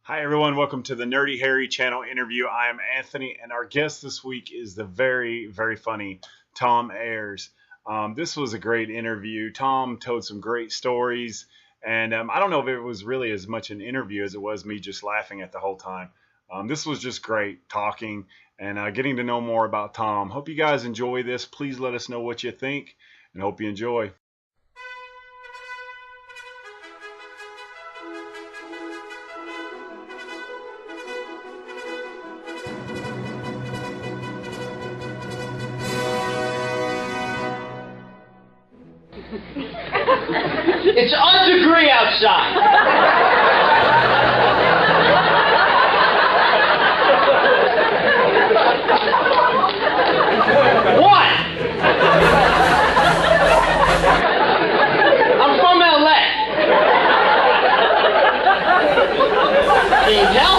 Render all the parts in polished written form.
Hi, everyone. Welcome to the Nerdy Harry channel interview. I am Anthony, and our guest this week is the very, very funny Tom Ayers. This was a great interview. Tom told some great stories, and I don't know if it was really as much an interview as it was me just laughing at the whole time. This was just great talking and getting to know more about Tom. Hope you guys enjoy this. Please let us know what you think, and hope you enjoy. It's a degree outside. What? I'm from LA. Can you tell?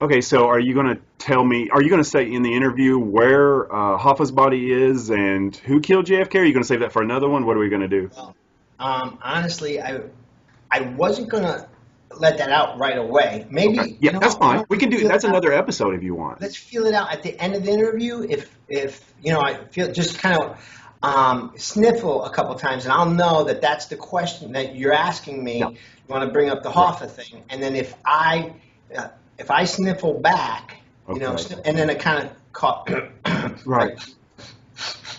Okay, so are you going to tell me, are you going to say in the interview where Hoffa's body is and who killed JFK? Are you going to save that for another one? What are we going to do? Well, honestly, I wasn't gonna let that out right away. Maybe Okay. Yeah, that's fine. We can do, that's out. another episode if you want. Let's feel it out at the end of the interview. If I feel just kind of sniffle a couple times, and I'll know that that's the question that you're asking me. Yeah. You want to bring up the Hoffa thing, and then if I sniffle back, Okay. and then it kind of caught. Right.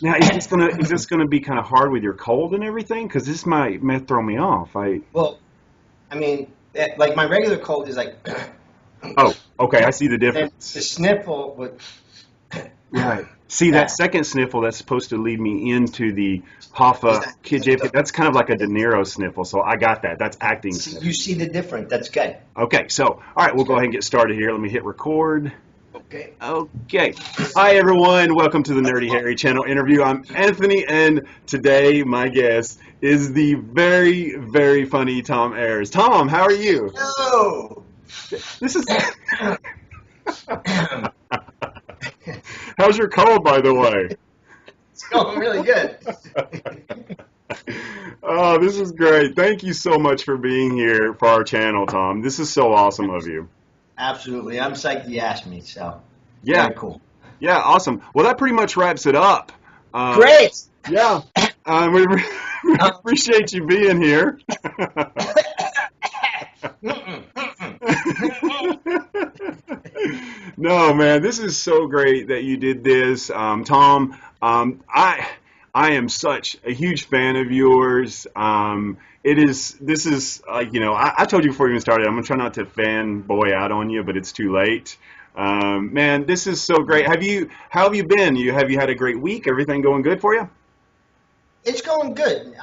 Now, is this gonna be kind of hard with your cold and everything? Because this might throw me off. Well, I mean, like my regular cold is like. Oh, okay. I see the And difference. the sniffle would. Right. See, that second sniffle, that's supposed to lead me into the Hoffa kid JFK. That's kind of like a De Niro sniffle, so I got that. That's acting sniffle. You see the difference. That's good. Okay, so, all right, we'll go ahead and get started here. Let me hit record. Okay. Okay. Hi, everyone. Welcome to the Nerdy Harry channel interview. I'm Anthony, and today my guest is the very, very funny Tom Ayers. Tom, how are you? No. This is... How's your cold, by the way? It's going really good. Oh, this is great. Thank you so much for being here for our channel, Tom. This is so awesome of you. Absolutely. I'm psyched you asked me, so. Yeah. Very cool. Yeah, awesome. Well, that pretty much wraps it up. Great. Yeah. We appreciate you being here. No, man, this is so great that you did this. Tom, I am such a huge fan of yours. This is I told you before we even started, I'm going to try not to fanboy out on you, but it's too late. Man, this is so great. How have you been? Have you had a great week? Everything going good for you? It's going good.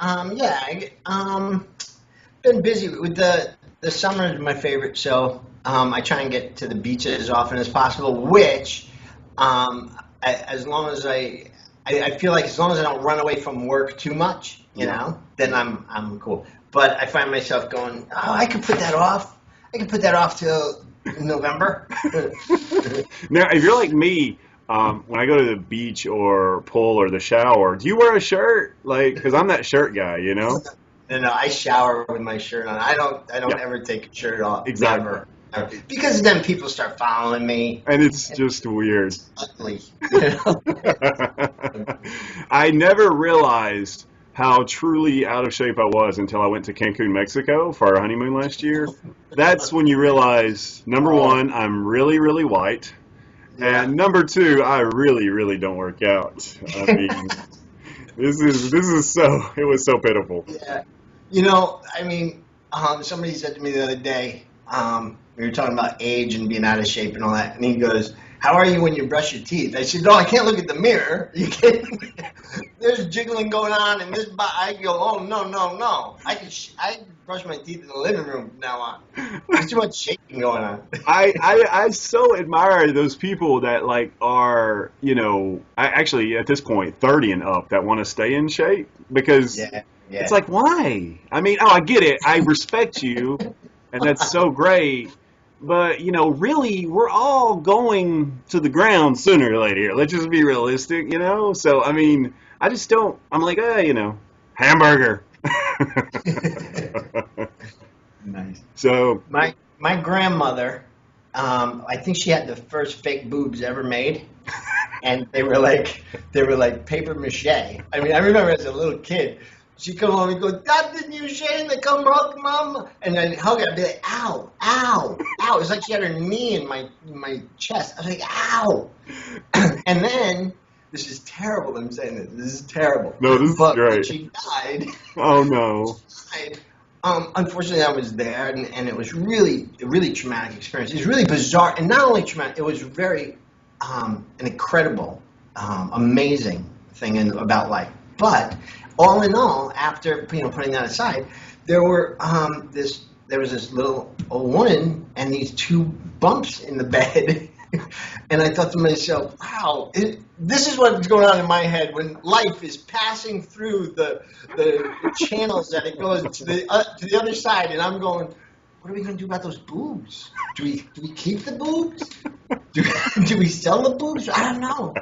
Been busy with the summer is my favorite, so I try and get to the beach as often as possible. Which, as long as I feel like as long as I don't run away from work too much, then I'm cool. But I find myself going, oh, I could put that off. I can put that off till November. Now, if you're like me, when I go to the beach or pool or the shower, do you wear a shirt? Like, because I'm that shirt guy, No, I shower with my shirt on. I don't ever take a shirt off. Exactly. Never. Because then people start following me. And it's just weird. Ugly. I never realized how truly out of shape I was until I went to Cancun, Mexico for our honeymoon last year. That's when you realize, number one, I'm really, really white. Yeah. And number two, I really, really don't work out. I mean, This is so. It was so pitiful. Yeah. You know, I mean, somebody said to me the other day, we were talking about age and being out of shape and all that, and he goes, "How are you when you brush your teeth?" I said, "No, I can't look at the mirror. You can't. There's jiggling going on, and this." I go, "Oh no! I brush my teeth in the living room from now on. There's too much shaking going on." I so admire those people that like are, actually at this point 30 and up that want to stay in shape because Yeah. it's like, why? I mean, I get it. I respect you, and that's so great. But, really, we're all going to the ground sooner or later. Let's just be realistic, So, I mean, I just don't. I'm like, hamburger. Nice. So, My grandmother, I think she had the first fake boobs ever made, and they were like paper mache. I mean, I remember as a little kid, she'd come home and go, "God, didn't you shame to come hug Mom?" And I'd hug her. I'd be like, "Ow, ow, ow!" It was like she had her knee in my chest. I was like, "Ow!" And then this is terrible. I'm saying this. This is terrible. No, this is but great. when she died. Oh no. Unfortunately, I was there, and it was really a really traumatic experience. It was really bizarre, and not only traumatic, it was very an incredible, amazing thing about life. But all in all, after putting that aside, there was this little old woman and these two bumps in the bed. And I thought to myself, wow, this is what's going on in my head when life is passing through the channels that it goes to the other side, and I'm going, what are we going to do about those boobs? Do we keep the boobs? Do we sell the boobs? I don't know.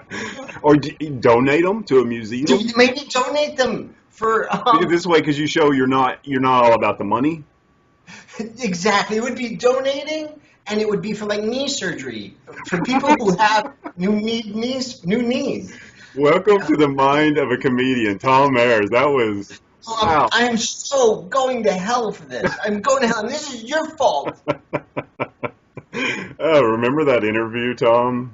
Or donate them to a museum? Maybe donate them for this way, because you show you're not all about the money. Exactly, it would be donating. And it would be for like knee surgery for people who have new knees. Welcome to the mind of a comedian, Tom Ayers. That was wow. I am so going to hell for this. I'm going to hell, and this is your fault. Oh, remember that interview, Tom?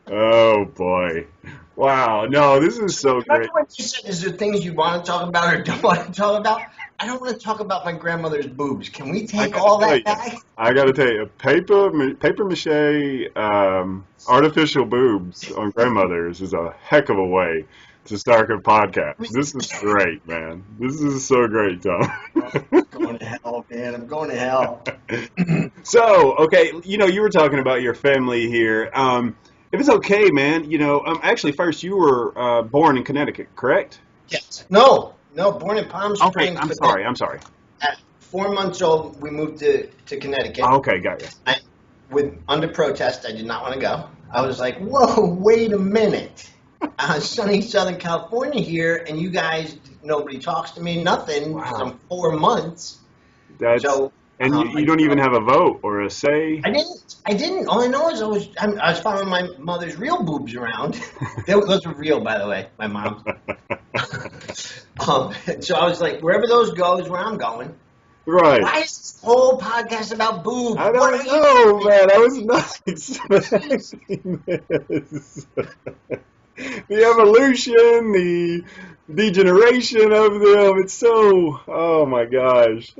Oh boy! Wow. No, this is so great. Remember when you said, "Is there things you want to talk about or don't want to talk about?" I don't want to talk about my grandmother's boobs. Can we take all that back? I got to tell you, paper mache artificial boobs on grandmothers is a heck of a way to start a podcast. This is great, man. This is so great, Tom. I'm going to hell, man. I'm going to hell. So, okay, you were talking about your family here. If it's okay, man, actually, first, you were born in Connecticut, correct? Yes. No, born in Palm Springs. Okay, I'm sorry. At 4 months old, we moved to Connecticut. Okay, got you. Under protest, I did not want to go. I was like, whoa, wait a minute. Sunny Southern California here, and you guys, nobody talks to me, nothing, because I'm 4 months. And you don't even have a vote or a say? I didn't. All I know is I was following my mother's real boobs around. Those were real, by the way, my mom's. So I was like, wherever those go is where I'm going. Right. Why is this whole podcast about boobs? I don't know, man. I was not expecting this. The evolution, the degeneration of them. It's so, oh my gosh.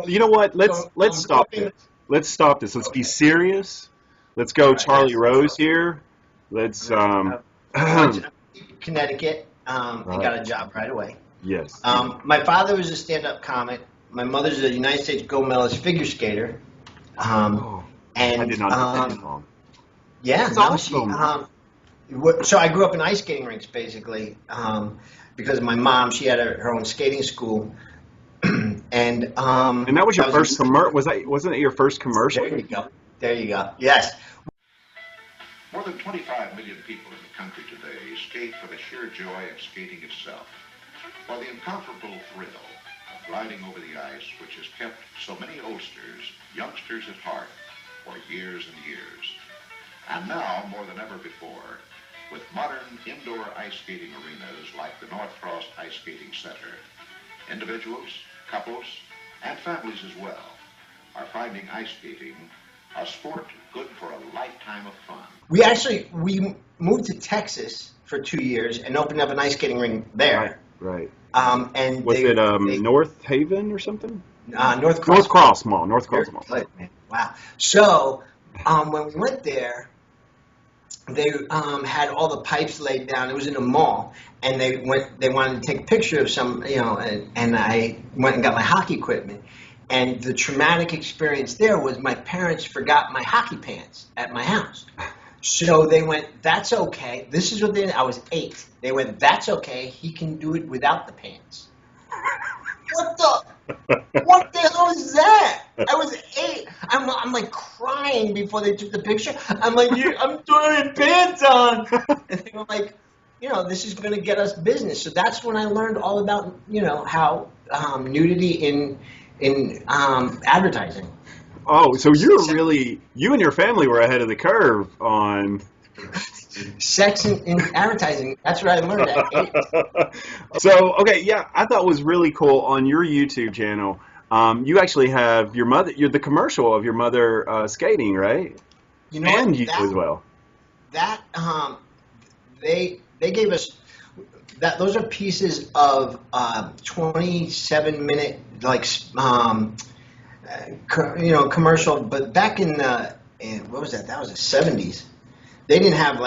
You know what? Let's stop this. Let's stop this. Let's be serious. Let's go Charlie Rose here. Let's Connecticut. I got a job right away. Yes. My father was a stand-up comic. My mother's a United States gold medalist figure skater. And I did not know that. Yeah, that's awesome. So I grew up in ice skating rinks, basically, because my mom, she had her own skating school, and that was your first commercial. Wasn't it your first commercial? There you go. Yes. More than 25 million people in the country today skate for the sheer joy of skating itself, for the incomparable thrill of gliding over the ice, which has kept so many oldsters, youngsters at heart for years and years. And now, more than ever before, with modern indoor ice skating arenas like the North Cross Ice Skating Center, individuals, couples, and families as well are finding ice skating A sport good for a lifetime of fun. We moved to Texas for 2 years and opened up an ice skating rink there. Right. And Was they, it North Haven or something? North Cross. North Cross Mall. North Cross Mall. Good, man. Wow. So when we went there, they had all the pipes laid down. It was in a mall, and they wanted to take a picture of some, and I went and got my hockey equipment. And the traumatic experience there was my parents forgot my hockey pants at my house. So they went, that's okay. This is what they did. I was 8. They went, that's okay. He can do it without the pants. What the hell is that? I was 8. I'm like crying before they took the picture. I'm like, I'm throwing pants on. And they were like, this is going to get us business. So that's when I learned all about, how nudity in advertising. Oh, so you and your family were ahead of the curve on sex in advertising. That's what I learned at 8. So, okay, yeah, I thought it was really cool on your YouTube channel. You actually have your mother. You're the commercial of your mother skating, right? And you as well. That they gave us that. Those are pieces of 27-minute commercial. But back in what was that? That was the 70s. They didn't have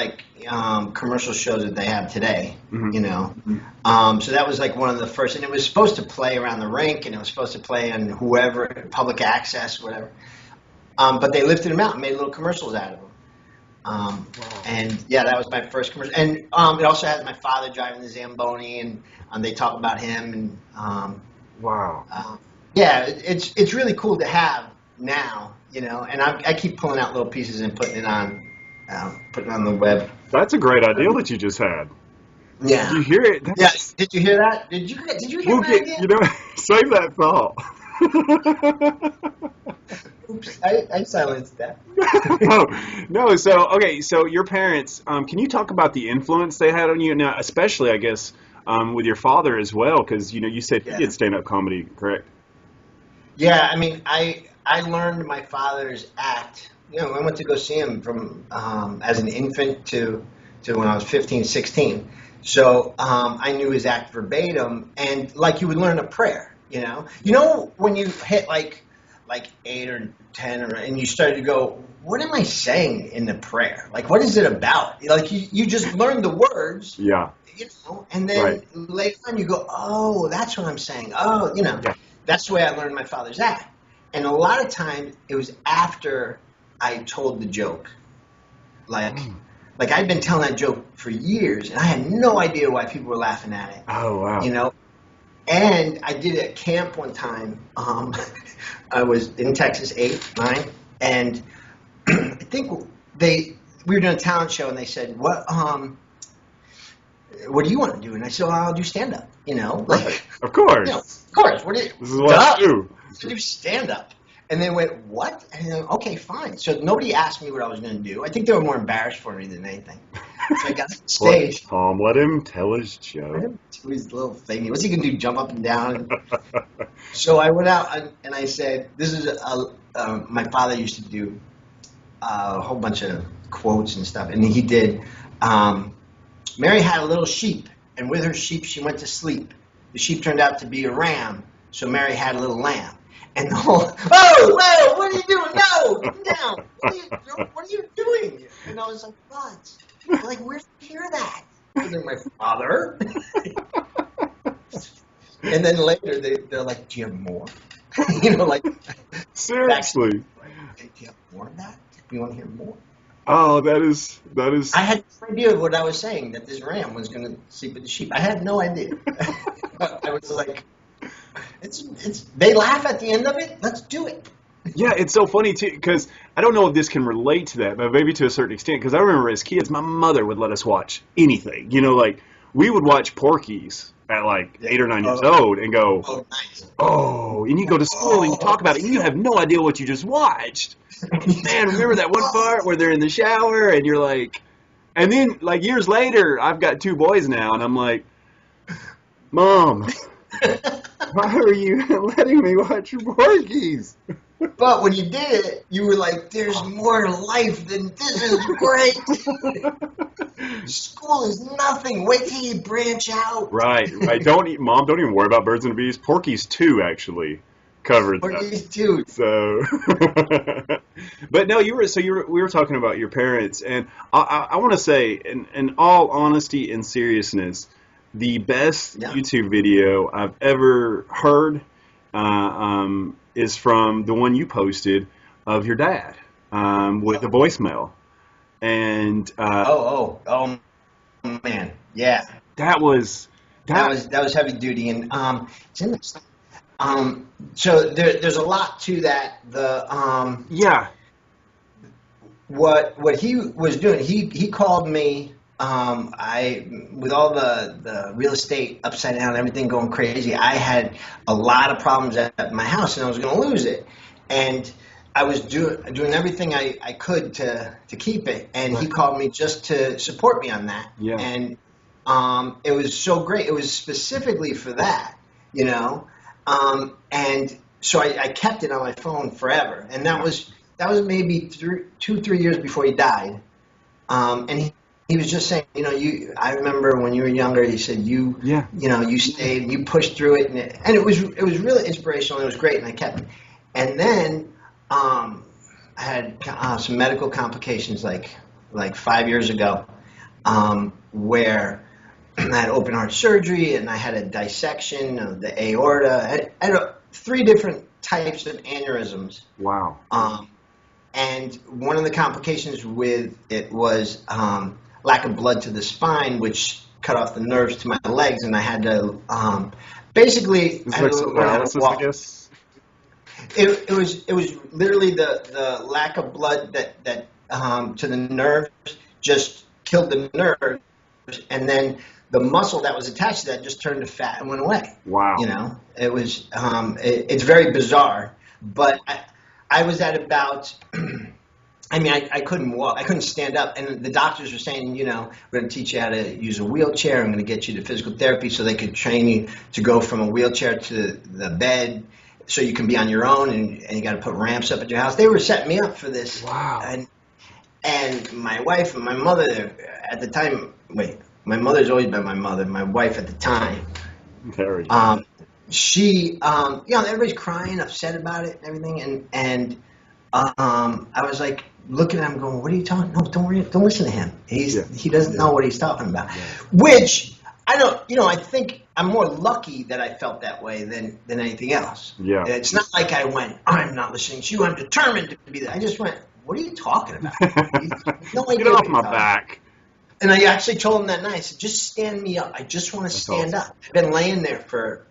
commercial shows that they have today, So that was one of the first, and it was supposed to play around the rink, and it was supposed to play on whoever, public access, whatever. But they lifted them out and made little commercials out of them. And yeah, that was my first commercial. And it also has my father driving the Zamboni, and they talk about him. And wow. Yeah, it's really cool to have now, And I keep pulling out little pieces and putting it on the web. That's a great idea that you just had. Yeah. Did you hear it? Yes. Did you hear that? Did you hear my idea? Save that thought. Oops, I silenced that. No. So your parents. Can you talk about the influence they had on you? Now, especially, I guess, with your father as well, because you said he did stand-up comedy, correct? Yeah. I mean, I learned my father's act. I went to go see him from as an infant to when I was 15, 16. So I knew his act verbatim, and you would learn a prayer. When you hit like 8 or 10, and you started to go, what am I saying in the prayer? What is it about? You just learn the words. Yeah. And then later on you go, oh, that's what I'm saying. Oh, That's the way I learned my father's act. And a lot of times it was after I told the joke. I'd been telling that joke for years, and I had no idea why people were laughing at it. Oh, wow. And I did a camp one time. I was in Texas, 8, 9, and I think we were doing a talent show, and they said, what do you want to do? And I said, well, I'll do stand-up, Right. Of course. Of course. This is what I do. To do stand-up. And they went, what? And then, okay, fine. So nobody asked me what I was going to do. I think they were more embarrassed for me than anything. So I got on stage. Tom, let him tell his joke. Let him do his little thing. What's he going to do, jump up and down? So I went out and I said, this is my father used to do a whole bunch of quotes and stuff. And he did, Mary had a little sheep, and with her sheep she went to sleep. The sheep turned out to be a ram, so Mary had a little lamb. And the whole, whoa, what are you doing? No, come down. What are you doing? And I was like, what? Where'd you hear that? And then my father. And then later they're like, do you have more? Seriously. Do you have more of that? Do you want to hear more? Oh, that is. I had no idea what I was saying, that this ram was going to sleep with the sheep. I had no idea. I was like, they laugh at the end of it. Let's do it. Yeah, it's so funny too, because I don't know if this can relate to that, but maybe to a certain extent. Because I remember as kids, my mother would let us watch anything. We would watch Porky's at 8 or 9 years old and go, oh, nice. Oh, and you go to school and you talk about it, and you have no idea what you just watched. Man, remember that one part where they're in the shower and you're like, and then years later, I've got 2 boys now, and I'm like, Mom. Why are you letting me watch Porky's? But when you did it, you were like, there's more to life than this is great. School is nothing. Wait till you branch out. Right. Mom, don't even worry about Birds and the Bees. Porky's 2 actually covered that. Porky's too. So, but no, we were talking about your parents, and I want to say, in all honesty and seriousness, the best YouTube video I've ever heard is from the one you posted of your dad with the voicemail, and oh man, yeah, that was heavy duty, and it's in this. So there's a lot to that. What he was doing, he called me. With all the real estate upside down, everything going crazy, I had a lot of problems at my house, and I was going to lose it. And I was doing everything I could to keep it. And he called me just to support me on that. Yeah. And it was so great. It was specifically for that, you know. And so I kept it on my phone forever. And that was maybe 2-3 years before he died. And he was just saying, you know, I remember when you were younger, he said you stayed, you pushed through it, and it was really inspirational. It was great, and I kept it. And then I had some medical complications like 5 years ago, where I had open heart surgery, and I had a dissection of the aorta. I had 3 different types of aneurysms. Wow. And one of the complications with it was lack of blood to the spine, which cut off the nerves to my legs, and I had to basically. It's like some paralysis, I guess. It was literally the lack of blood that to the nerves just killed the nerves, and then the muscle that was attached to that just turned to fat and went away. Wow. You know, it was it's very bizarre, but I was at about. I mean, I couldn't walk. I couldn't stand up. And the doctors were saying, you know, we're going to teach you how to use a wheelchair. I'm going to get you to physical therapy so they could train you to go from a wheelchair to the bed so you can be on your own. And you got to put ramps up at your house. They were setting me up for this. Wow. And my wife and my mother at the time, my mother's always been my mother. My wife at the time. Very. She, you know, everybody's crying, upset about it and everything. And I was like, looking at him going, what are you talking? No, don't worry, don't listen to him. He doesn't know what he's talking about. Yeah. Which I don't, you know, I think I'm more lucky that I felt that way than anything else. Yeah. It's not like I went, I'm not listening to you, I'm determined to be there. I just went, what are you talking about? No idea. Get off my back. And I actually told him that night, I said, just stand me up. I just want to stand up. I've been laying there for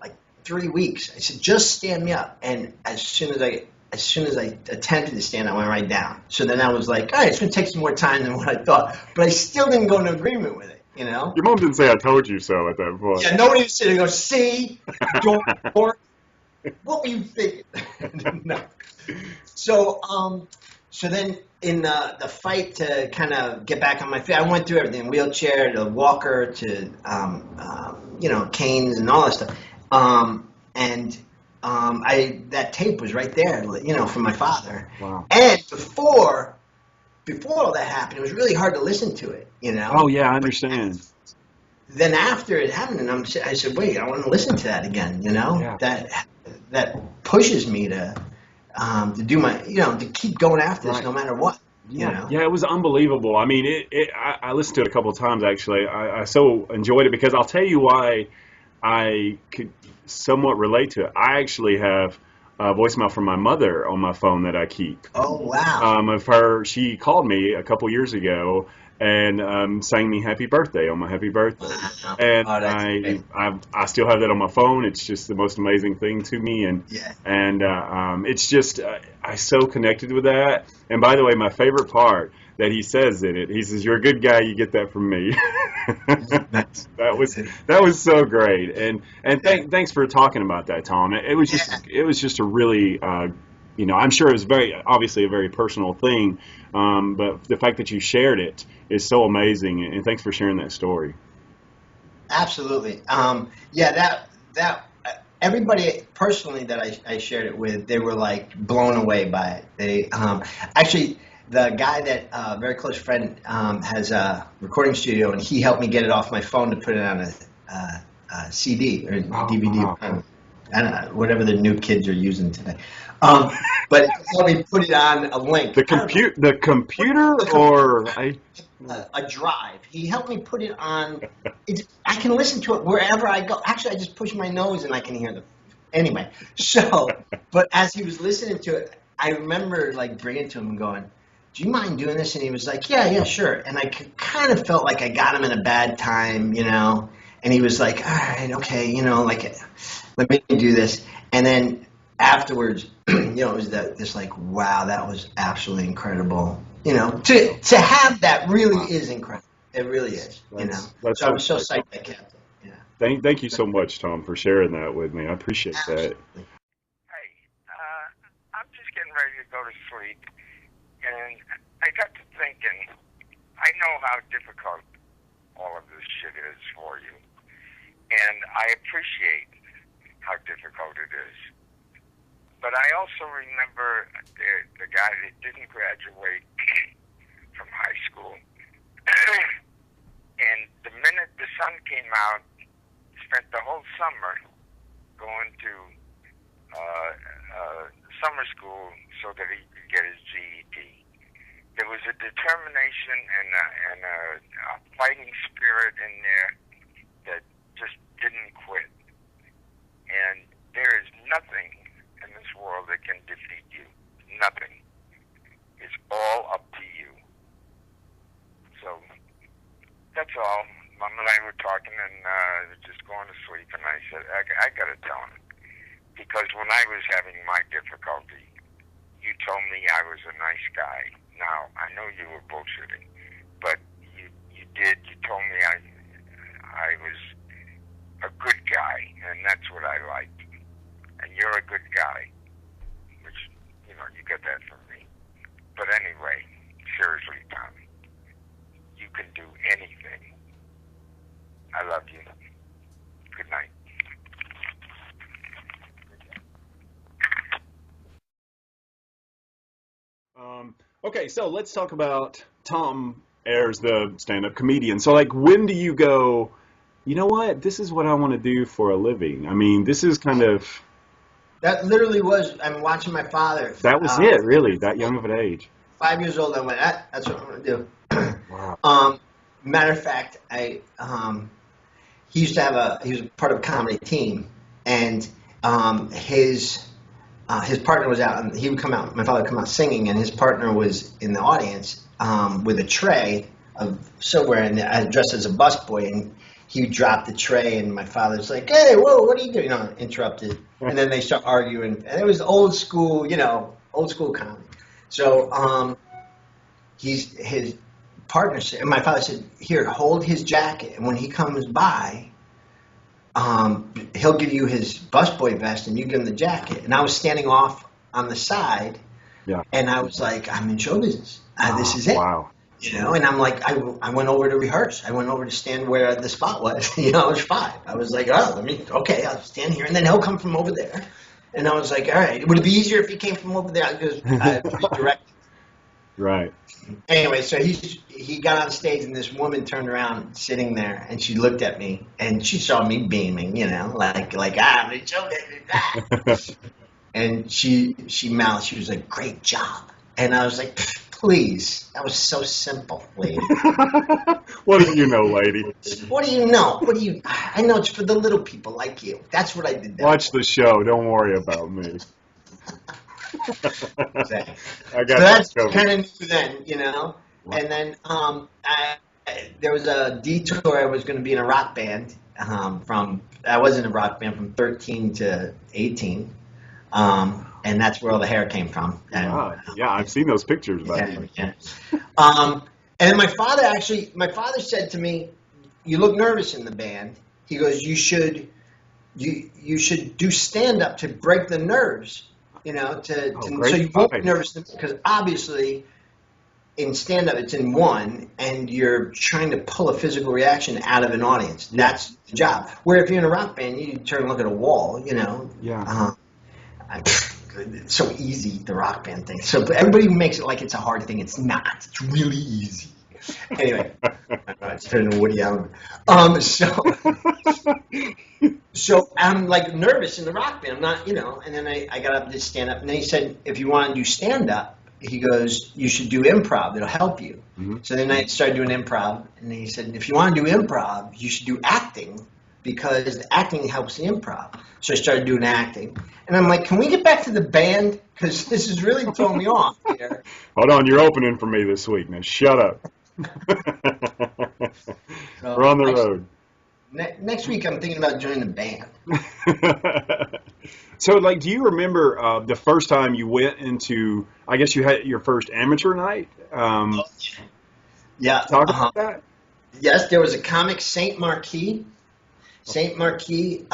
like 3 weeks. I said, just stand me up. And as soon as I attempted to stand, I went right down. So then I was like, all right, it's going to take some more time than what I thought. But I still didn't go into agreement with it, you know? Your mom didn't say I told you so at that point. Yeah, nobody was sitting there going, see, don't work. What were you thinking? No. So then in the fight to kind of get back on my feet, I went through everything, wheelchair to walker to, you know, canes and all that stuff. That tape was right there, you know, from my father. Wow. And before all that happened, it was really hard to listen to it, you know. Oh yeah, I understand. Then after it happened, I said, wait, I want to listen to that again, you know. Yeah. That pushes me to do my, you know, to keep going after this no matter what. Yeah. You know? Yeah, it was unbelievable. I mean, I listened to it a couple of times actually. I so enjoyed it because I'll tell you why I could somewhat relate to it. I actually have a voicemail from my mother on my phone that I keep. Oh, wow. Of her, she called me a couple years ago and sang me happy birthday on my happy birthday. Wow. And I still have that on my phone. It's just the most amazing thing to me. And it's just, I so connected with that. And by the way, my favorite part that he says in it, he says, "You're a good guy, you get that from me." that was so great. And thanks for talking about that, Tom. It was just a really, you know, I'm sure it was obviously a very personal thing, but the fact that you shared it is so amazing. And thanks for sharing that story. Absolutely. everybody personally that I shared it with, they were like blown away by it. They actually, the guy that very close friend has a recording studio, and he helped me get it off my phone to put it on a CD or DVD. Wow. I don't know, whatever the new kids are using today. But let me put it on a link. The computer, or a drive. He helped me put it on. I can listen to it wherever I go. Actually, I just push my nose and I can hear them. Anyway, so, but as he was listening to it, I remember like bringing it to him and going, "Do you mind doing this?" And he was like, "Yeah, sure." And I kind of felt like I got him in a bad time, you know. And he was like, "All right, okay, you know, like, let me do this." And then afterwards, you know, it was this like, wow, that was absolutely incredible. You know, to have that really is incredible. It really is. You know, so I'm so psyched I kept it. Yeah. Thank you so much, Tom, for sharing that with me. I appreciate that. Hey, I'm just getting ready to go to sleep, and I got to thinking, I know how difficult all of this shit is for you, and I appreciate how difficult it is. But I also remember the guy that didn't graduate from high school, and the minute the sun came out, spent the whole summer going to summer school so that he could get his GED. There was a determination and a fighting spirit in there that just didn't quit. And there is nothing in this world that can defeat you. Nothing. It's all up to you. So that's all. Mom and I were talking and just going to sleep, and I said, I got to tell him. Because when I was having my difficulty, you told me I was a nice guy. Now, I know you were bullshitting, but you did. You told me I was a good guy, and that's what I liked. And you're a good guy, which, you know, you get that from me. But anyway, seriously, Tom, you can do anything. I love you. Good night. Okay, so let's talk about Tom Ayers, the stand-up comedian. So, like, when do you go, you know what, this is what I want to do for a living? I mean, this is kind of... That literally was, I'm watching my father. That was it, really, that young of an age. 5 years old, I went, that's what I'm going to do. Wow. Matter of fact, he used to have he was part of a comedy team, and his partner was out, and he would come out, my father would come out singing, and his partner was in the audience with a tray of silverware, and dressed as a busboy, and he dropped the tray, and my father's like, "Hey, whoa, what are you doing?" You know, interrupted, and then they start arguing, and it was old school, you know, old school comedy. So his partner said, and my father said, "Here, hold his jacket, and when he comes by, he'll give you his busboy vest, and you give him the jacket." And I was standing off on the side, and I was like, "I'm in show business. This is it." Wow. You know, and I'm like, I went over to rehearse. I went over to stand where the spot was. You know, I was 5. I was like, I'll stand here, and then he'll come from over there. And I was like, all right, would it be easier if he came from over there? Because I redirect. Right. Anyway, so he got on stage, and this woman turned around sitting there, and she looked at me, and she saw me beaming, you know, like I'm in show business. And she mouthed, she was like, "Great job." And I was like, "Please, that was so simple, lady." What do you know, lady? What do you know? I know it's for the little people like you. That's what I did. Watch the show. Don't worry about me. Exactly. I got so that's covered. kind of new then, you know. And then there was a detour. I was going to be in a rock band. I was in a rock band from 13 to 18. And that's where all the hair came from. And, yeah, I've seen those pictures about you. Yeah. And then my father said to me, "You look nervous in the band." He goes, "You should do stand up to break the nerves, you know, so you won't be nervous, because obviously in stand-up, it's in one, and you're trying to pull a physical reaction out of an audience. That's the job. Where if you're in a rock band, you turn and look at a wall, you know. Yeah. It's so easy, the rock band thing. So everybody makes it like it's a hard thing. It's not. It's really easy. Anyway, it's turning to Woody Allen. So I'm like nervous in the rock band. I'm not, you know. And then I got up to stand up, and then he said, if you want to do stand-up, he goes, you should do improv. It'll help you. Mm-hmm. So then I started doing improv, and he said, if you want to do improv, you should do acting, because the acting helps the improv. So I started doing acting. And I'm like, can we get back to the band? Because this is really throwing me off here. Hold on, you're opening for me this week. Now shut up. So we're on the road. Next week, I'm thinking about joining the band. So, like, do you remember the first time you went into, I guess you had your first amateur night? Yeah. Talk about that? Yes, there was a comic, Saint Marquis. Saint Marquis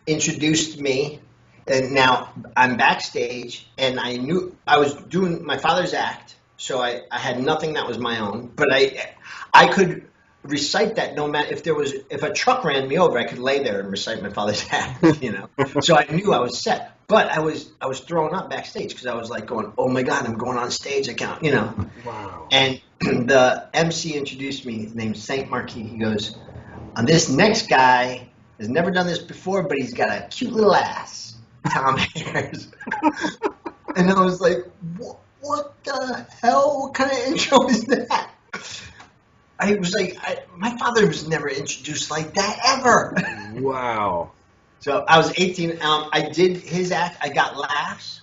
introduced me, and now I'm backstage, and I knew I was doing my father's act, so I had nothing that was my own, but I could recite that no matter if a truck ran me over, I could lay there and recite my father's act, you know. So I knew I was set, but I was throwing up backstage because I was like going, oh my God, I'm going on stage, I can't, you know. Wow. And the MC introduced me, his name's Saint Marquis. He goes, this next guy has never done this before, but he's got a cute little ass, Tom Ayers. And I was like, what the hell? What kind of intro is that? I was like, my father was never introduced like that ever. Wow. So I was 18. I did his act. I got laughs.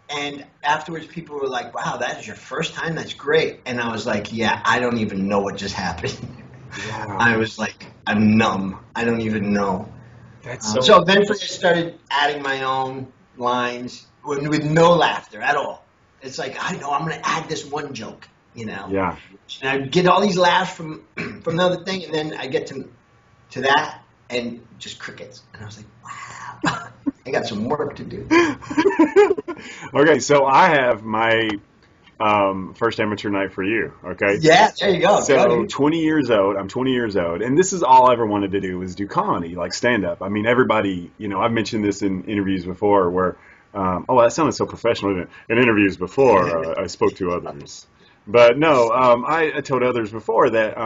And afterwards, people were like, wow, that is your first time? That's great. And I was like, yeah, I don't even know what just happened. Wow. I was like, I'm numb. I don't even know. That's so eventually I started adding my own lines with no laughter at all. It's like, I know I'm going to add this one joke, you know. Yeah. And I get all these laughs from the other thing, and then I get to that and just crickets. And I was like, wow, I got some work to do. Okay, so I have my first amateur night for you, okay? Yeah, there you go. So 20 years old, I'm 20 years old, and this is all I ever wanted to do was do comedy, like stand-up. I mean, everybody, you know, I've mentioned this in interviews before where, that sounded so professional, didn't it? In interviews before, I spoke to others. But no, I told others before that,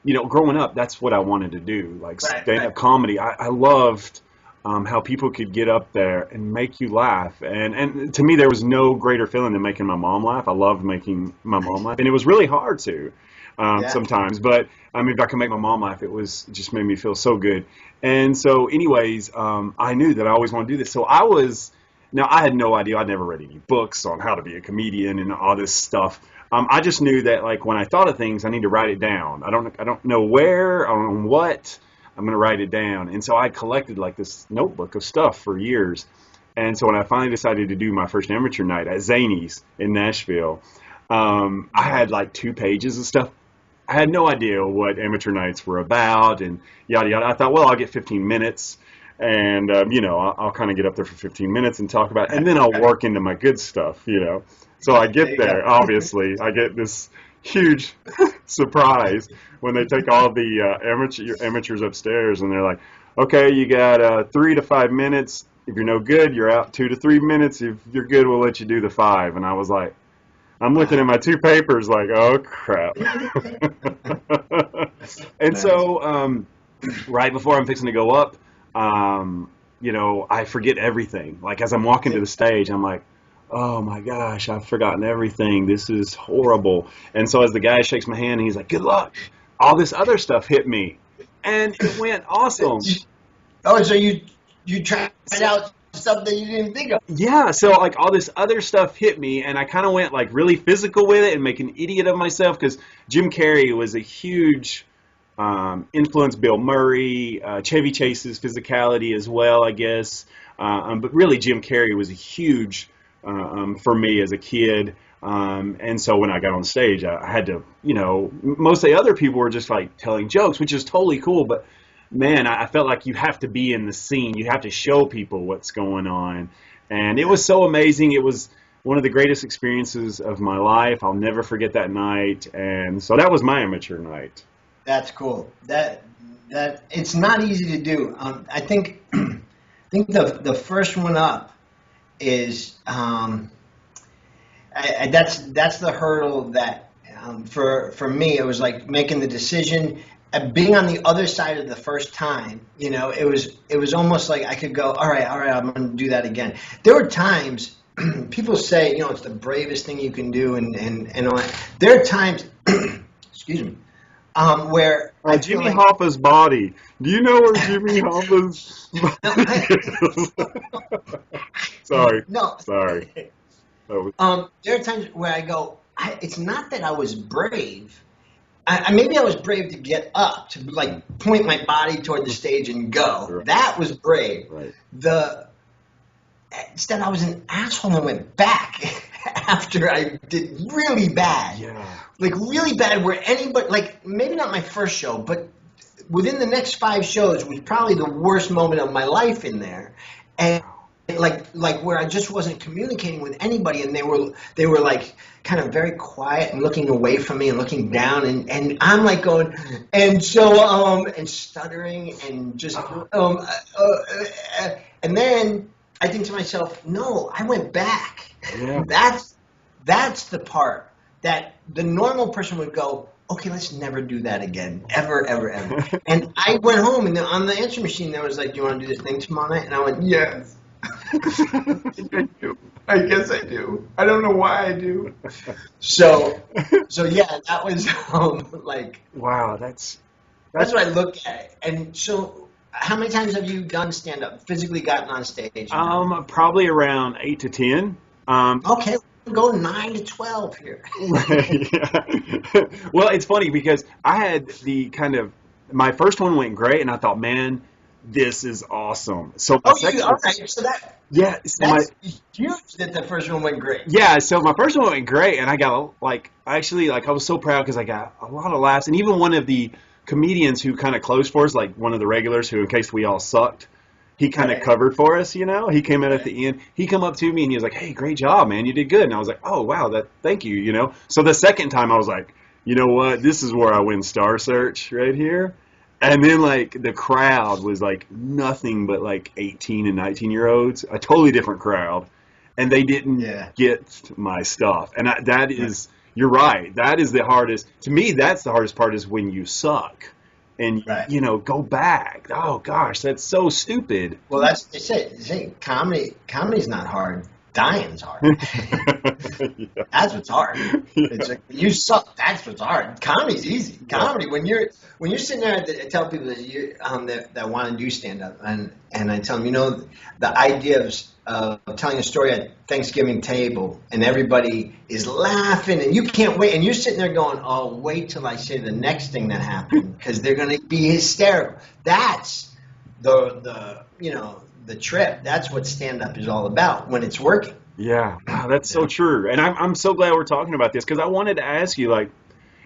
you know, growing up, that's what I wanted to do, like stand-up comedy. I loved how people could get up there and make you laugh. And to me, there was no greater feeling than making my mom laugh. I loved making my mom laugh. And it was really hard to sometimes. But, I mean, if I could make my mom laugh, it just made me feel so good. And so anyways, I knew that I always wanted to do this. So I had no idea. I'd never read any books on how to be a comedian and all this stuff. I just knew that, like, when I thought of things, I need to write it down. I don't know where, I don't know what. I'm going to write it down. And so I collected like this notebook of stuff for years. And so when I finally decided to do my first amateur night at Zany's in Nashville, I had like 2 pages of stuff. I had no idea what amateur nights were about and yada, yada. I thought, well, I'll get 15 minutes and, you know, I'll kind of get up there for 15 minutes and talk about it. And then I'll work into my good stuff, you know. So I get there, obviously. I get this huge surprise when they take all the amateurs upstairs and they're like, okay, you got 3 to 5 minutes. If you're no good, you're out 2 to 3 minutes. If you're good, we'll let you do the 5. And I was like, I'm looking at my 2 papers like, oh, crap. And so right before I'm fixing to go up, you know, I forget everything. Like as I'm walking to the stage, I'm like, oh my gosh, I've forgotten everything. This is horrible. And so as the guy shakes my hand and he's like, good luck, all this other stuff hit me. And it went awesome. Oh, so you tried out stuff that you didn't think of. Yeah, so like all this other stuff hit me and I kind of went like really physical with it and make an idiot of myself because Jim Carrey was a huge influence, Bill Murray, Chevy Chase's physicality as well, I guess. But really Jim Carrey was a huge for me as a kid. And so when I got on stage, I had to, you know, most of the other people were just like telling jokes, which is totally cool. But man, I felt like you have to be in the scene. You have to show people what's going on. And it was so amazing. It was one of the greatest experiences of my life. I'll never forget that night. And so that was my amateur night. That's cool. That it's not easy to do. I think the first one up is that's the hurdle that for me it was like making the decision. Being on the other side of the first time, you know, it was almost like I could go, all right, I'm going to do that again. There were times people say, you know, it's the bravest thing you can do, and all that. There are times, excuse me, where Jimmy Hoffa's body. Do you know where Jimmy Hoffa's body is? Sorry. No. Sorry. There are times where I go, it's not that I was brave. Maybe I was brave to get up, to like point my body toward the stage and go. Right. That was brave. Right. Instead, I was an asshole and went back after I did really bad. Yeah. Like really bad where anybody, like maybe not my first show, but within the next 5 shows was probably the worst moment of my life in there. And like where I just wasn't communicating with anybody, and they were like kind of very quiet and looking away from me and looking down, and I'm like going, and so and stuttering and just and then I think to myself, no, I went back. Yeah. That's the part that the normal person would go, okay, let's never do that again, ever. And I went home, and on the answer machine there was like, do you want to do this thing tomorrow night? And I went, yes. I guess I do. I don't know why I do. So yeah, that was like, wow, that's what I look at. And so, how many times have you done stand up? Physically gotten on stage? Probably around 8 to 10. Okay, we'll go 9 to 12 here. Yeah. Well, it's funny because I had my first one went great, and I thought, man, this is awesome. So my second all right. So that's huge that the first one went great. Yeah, so my first one went great, and I got I was so proud because I got a lot of laughs, and even one of the comedians who kind of closed for us, like one of the regulars who, in case we all sucked, he kind of covered for us, you know. He came in at the end. He come up to me and he was like, "Hey, great job, man. You did good." And I was like, "Oh, wow, thank you," you know. So the second time I was like, you know what? This is where I win Star Search right here. And then, like, the crowd was, like, nothing but, like, 18 and 19-year-olds, a totally different crowd, and they didn't get my stuff. And that is, you're right, that is the hardest. To me, that's the hardest part is when you suck and, you know, go back. Oh, gosh, that's so stupid. Well, they say comedy's not hard. Dying's hard. Yeah. That's what's hard. It's like, you suck. That's what's hard. Comedy's easy. Comedy, when you're sitting there, I tell people that want to do stand up, and I tell them, you know, the idea of telling a story at Thanksgiving table, and everybody is laughing, and you can't wait, and you're sitting there going, oh, wait till I say the next thing that happened, because they're going to be hysterical. That's the trip. That's what stand-up is all about when it's working. Yeah, wow, that's so true. And I'm so glad we're talking about this because I wanted to ask you, like,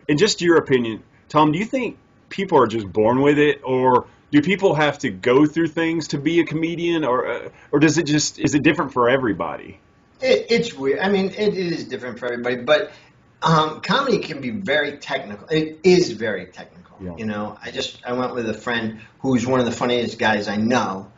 in just your opinion, Tom, do you think people are just born with it, or do people have to go through things to be a comedian, or is it different for everybody? It's weird. I mean, it is different for everybody, but comedy can be very technical. It is very technical. Yeah. You know, I went with a friend who's one of the funniest guys I know.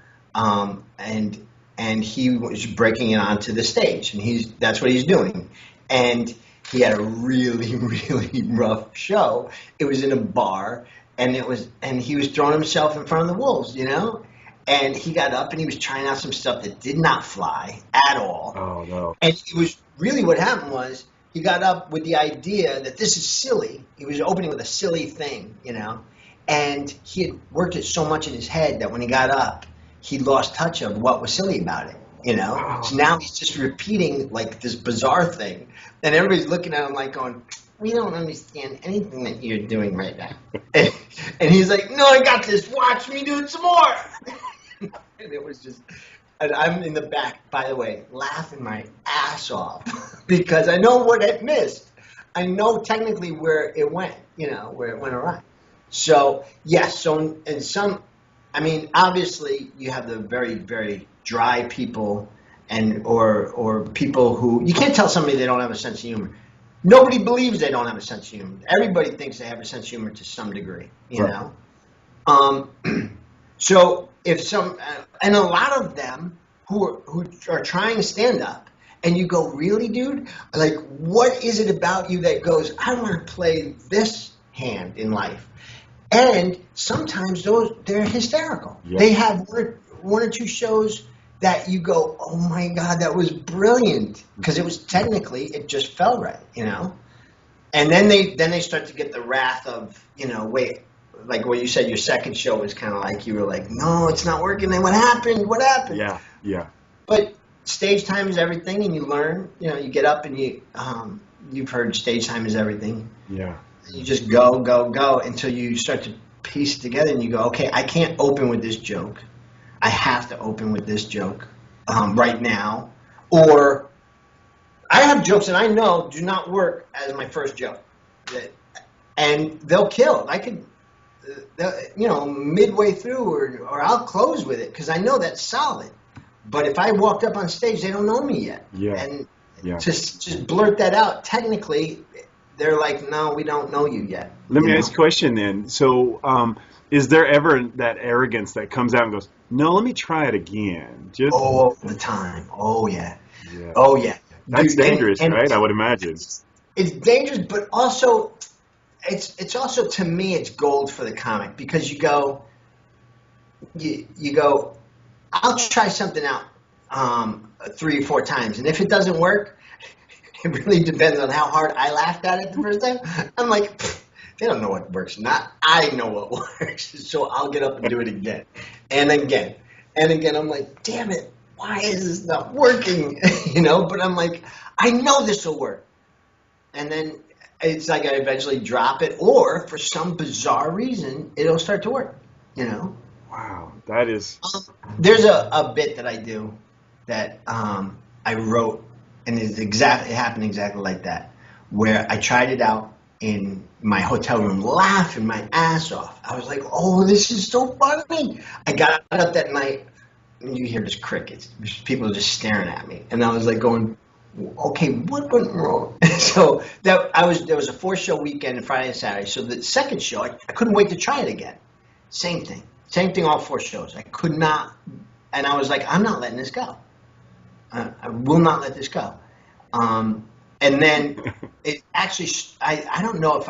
And he was breaking it onto the stage, and that's what he's doing. And he had a really, really rough show. It was in a bar, and he was throwing himself in front of the wolves, you know? And he got up and he was trying out some stuff that did not fly at all. Oh, no. And it was really, what happened was he got up with the idea that this is silly. He was opening with a silly thing, you know? And he had worked it so much in his head that when he got up, he lost touch of what was silly about it, you know? Wow. So now he's just repeating, like, this bizarre thing. And everybody's looking at him like going, we don't understand anything that you're doing right now. And he's like, no, I got this. Watch me do it some more. And it was just, and I'm in the back, by the way, laughing my ass off because I know what I missed. I know technically where it went, you know, where it went awry. So, yes, I mean, obviously, you have the very, very dry people and or people who, you can't tell somebody they don't have a sense of humor. Nobody believes they don't have a sense of humor. Everybody thinks they have a sense of humor to some degree, you know. So if some, and a lot of them who are trying stand up, and you go, really, dude? Like, what is it about you that goes, I want to play this hand in life? And sometimes they're hysterical. Yep. They have one or two shows that you go, oh my God, that was brilliant, because it was technically, it just felt right, you know. And then they start to get the wrath of, you know, wait, like what you said, your second show was kind of like, you were like, no, it's not working. Then what happened? What happened? Yeah, yeah. But stage time is everything, and you learn. You know, you get up and you've heard stage time is everything. Yeah. You just go until you start to piece it together, and you go, okay, I can't open with this joke. I have to open with this joke right now, or I have jokes that I know do not work as my first joke, and they'll kill. I could, you know, midway through, or I'll close with it because I know that's solid. But if I walked up on stage, they don't know me yet. Yeah. And just blurt that out. Technically, they're like, no, we don't know you yet. Let me ask a question then. So, is there ever that arrogance that comes out and goes, no, let me try it again? Just all the time. Oh, yeah. Oh, yeah. That's dangerous, and right? I would imagine. It's dangerous, but also, it's also, to me, it's gold for the comic, because you go, I'll try something out 3 or 4 times, and if it doesn't work, it really depends on how hard I laughed at it the first time. I'm like, they don't know what works. Not I know what works, so I'll get up and do it again, and again, and again. I'm like, damn it, why is this not working? You know, but I'm like, I know this will work, and then it's like I eventually drop it, or for some bizarre reason, it'll start to work. You know. Wow, that is. There's a bit that I do that I wrote, and it happened exactly like that, where I tried it out in my hotel room, laughing my ass off. I was like, oh, this is so funny. I got up that night, and you hear just crickets. People just staring at me, and I was like going, okay, what went wrong? So there was a 4-show weekend, Friday and Saturday. So the second show, I couldn't wait to try it again. Same thing, all 4 shows. I could not, and I was like, I'm not letting this go. I will not let this go. And then it actually, I don't know if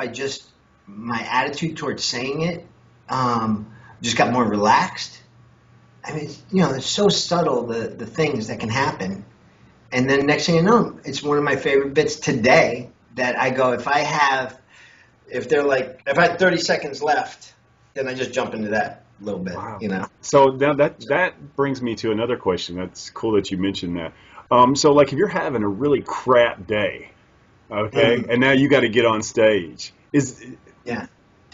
my attitude towards saying it just got more relaxed. I mean, it's so subtle, the things that can happen. And then next thing you know, it's one of my favorite bits today that I go, if I had 30 seconds left, then I just jump into that a little bit, wow. You know. So now that brings me to another question. That's cool that you mentioned that. So like if you're having a really crap day, okay, and now you got to get on stage, is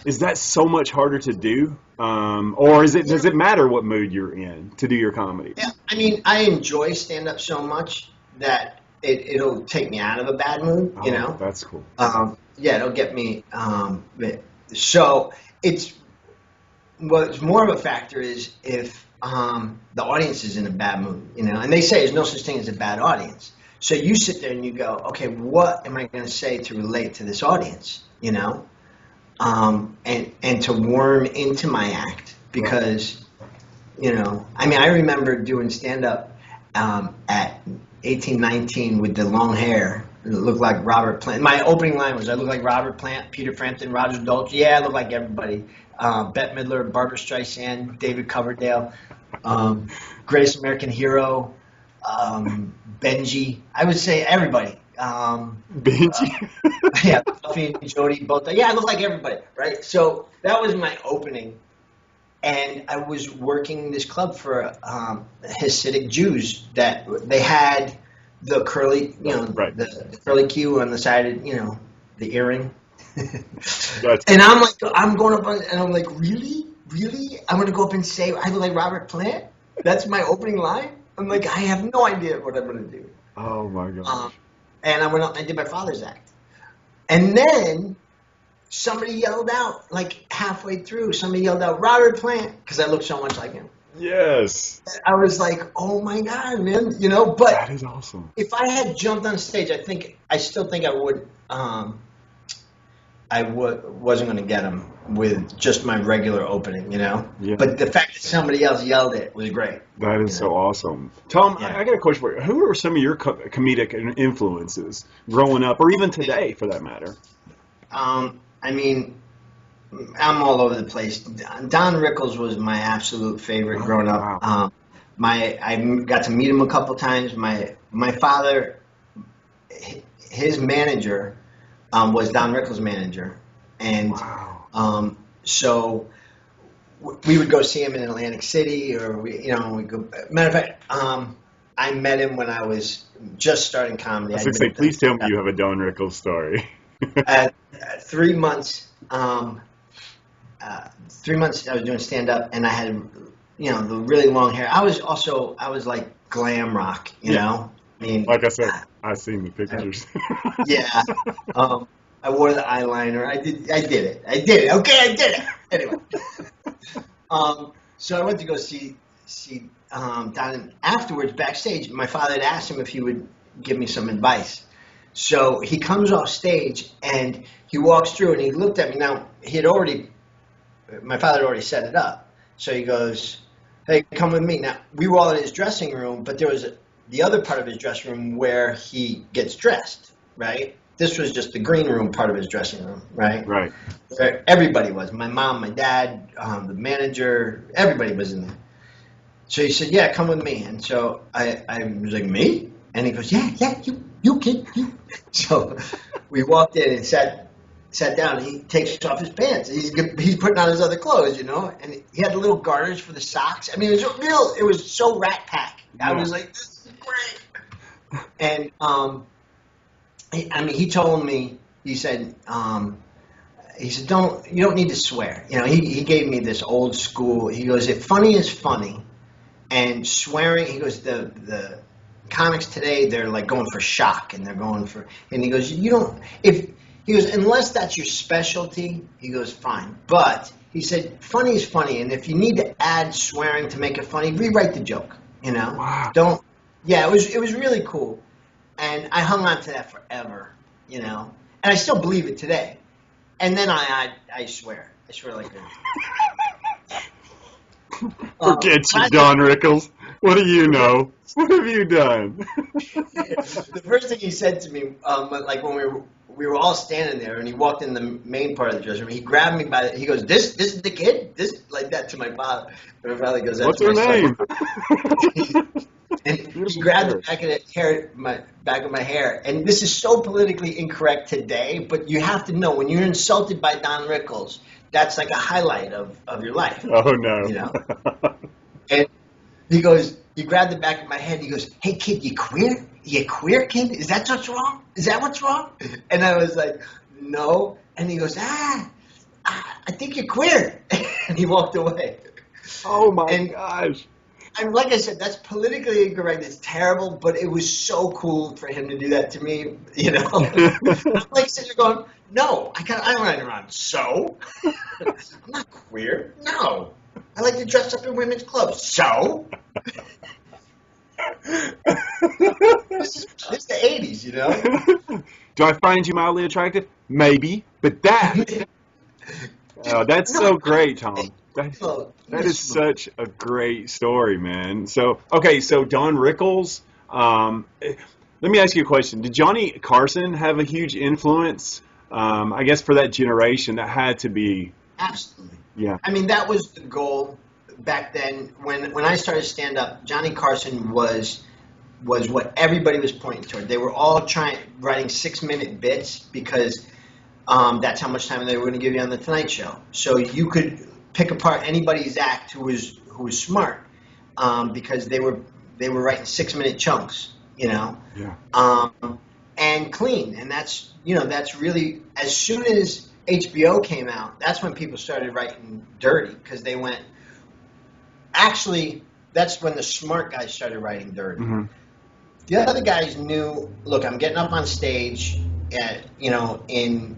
that so much harder to do, or does it matter what mood you're in to do your comedy? Yeah, I mean, I enjoy stand-up so much that it'll take me out of a bad mood, you know. That's cool. It'll get me. So what's more of a factor is if the audience is in a bad mood, you know, and they say there's no such thing as a bad audience. So you sit there and you go, okay, what am I going to say to relate to this audience, you know, and to warm into my act, because, you know, I mean, I remember doing stand-up at 18, 19 with the long hair. It looked like Robert Plant. My opening line was, I look like Robert Plant, Peter Frampton, Roger Dolce. Yeah, I look like everybody. Bette Midler, Barbara Streisand, David Coverdale, Greatest American Hero, Benji. I would say everybody. Benji? Yeah, Buffy and Jody, both. Yeah, I look like everybody, right? So that was my opening. And I was working this club for Hasidic Jews that they had the curly, you know, right. the curly Q on the side of, you know, the earring. Gotcha. And I'm like, I'm going up and I'm like, really? I'm going to go up and say, I look like Robert Plant? That's my opening line? I'm like, I have no idea what I'm going to do. Oh, my gosh. And I went up and I did my father's act. And then somebody yelled out, like halfway through, somebody yelled out, Robert Plant, because I look so much like him. Yes. I was like, oh my God, man, you know. But That is awesome. if I had jumped on stage, I still think I would. Wasn't going to get him with just my regular opening, you know. Yeah. But the fact that somebody else yelled it was great. That is so awesome. Tom, Yeah. I got a question for you. Who are some of your comedic influences growing up, or even today, for that matter? I mean, I'm all over the place. Don Rickles was my absolute favorite growing up. Wow. I got to meet him a couple times. My father, his manager, was Don Rickles' manager, and Wow. so we would go see him in Atlantic City, or we go. Matter of fact, I met him when I was just starting comedy. I was going to say, please tell me you have a Don Rickles story. At 3 months, 3 months I was doing stand up, and I had, the really long hair. I was like glam rock, you know. I mean, Like I said, I've seen the pictures. yeah. I wore the eyeliner. I did it. Okay, I did it. Anyway. So I went to go see Don, and afterwards backstage, my father had asked him if he would give me some advice. So he comes off stage and he walks through and he looked at me. Now my father had already set it up. So he goes, "Hey, come with me." Now we were all in his dressing room, but there was the other part of his dressing room where he gets dressed, right? This was just the green room part of his dressing room, right? Right. Where everybody was. My mom, my dad, the manager, everybody was in there. So he said, "Yeah, come with me." And so I was like, "Me?" And he goes, "Yeah, you kid, you." So we walked in and sat down. And he takes off his pants. He's putting on his other clothes, you know. And he had the little garters for the socks. I mean, it was so Rat Pack. I was like, "This is great." And he told me. He said, you don't need to swear. You know, he gave me this old school. He goes, "If funny is funny, and swearing," he goes, the comics today, they're like going for shock, and they're going for, and he goes, he goes, "Unless that's your specialty," he goes, "fine." But he said, "Funny is funny, and if you need to add swearing to make it funny, rewrite the joke, you know." Wow. It was really cool. And I hung on to that forever, you know. And I still believe it today. And then I swear. I swear like that. Forget you, Don Rickles. What do you know? What have you done? The first thing he said to me, like when we were all standing there, and he walked in the main part of the dressing room, he grabbed me he goes, "This is the kid?" This, like that, to my father. And my father goes, "That's What's her my name?" son." And he grabbed the back of my hair. And this is so politically incorrect today, but you have to know, when you're insulted by Don Rickles, that's like a highlight of your life. Oh, no. You know? And he goes, he grabbed the back of my head. He goes, "Hey, kid, you queer? You queer, kid? Is that what's wrong? Is that what's wrong?" And I was like, "No." And he goes, I think you're queer." And he walked away. Oh, my gosh. And like I said, that's politically incorrect. It's terrible, but it was so cool for him to do that to me, you know. I'm like sitting there going, "No, I'm running around. So I'm not queer. No, I like to dress up in women's clubs. So this is the '80s, you know." Do I find you mildly attractive? Maybe, but that's so great, Tom. That is such a great story, man. So, okay, so Don Rickles. Let me ask you a question. Did Johnny Carson have a huge influence? I guess for that generation, that had to be. Absolutely. Yeah. I mean, that was the goal back then. When I started stand up, Johnny Carson was what everybody was pointing toward. They were all writing 6-minute bits because that's how much time they were going to give you on the Tonight Show. So you could pick apart anybody's act who was smart, because they were writing 6-minute chunks, you know. Yeah. And clean, and that's really, as soon as HBO came out, that's when people started writing dirty, because they went. Actually, that's when the smart guys started writing dirty. Mm-hmm. The other guys knew, look, I'm getting up on stage, in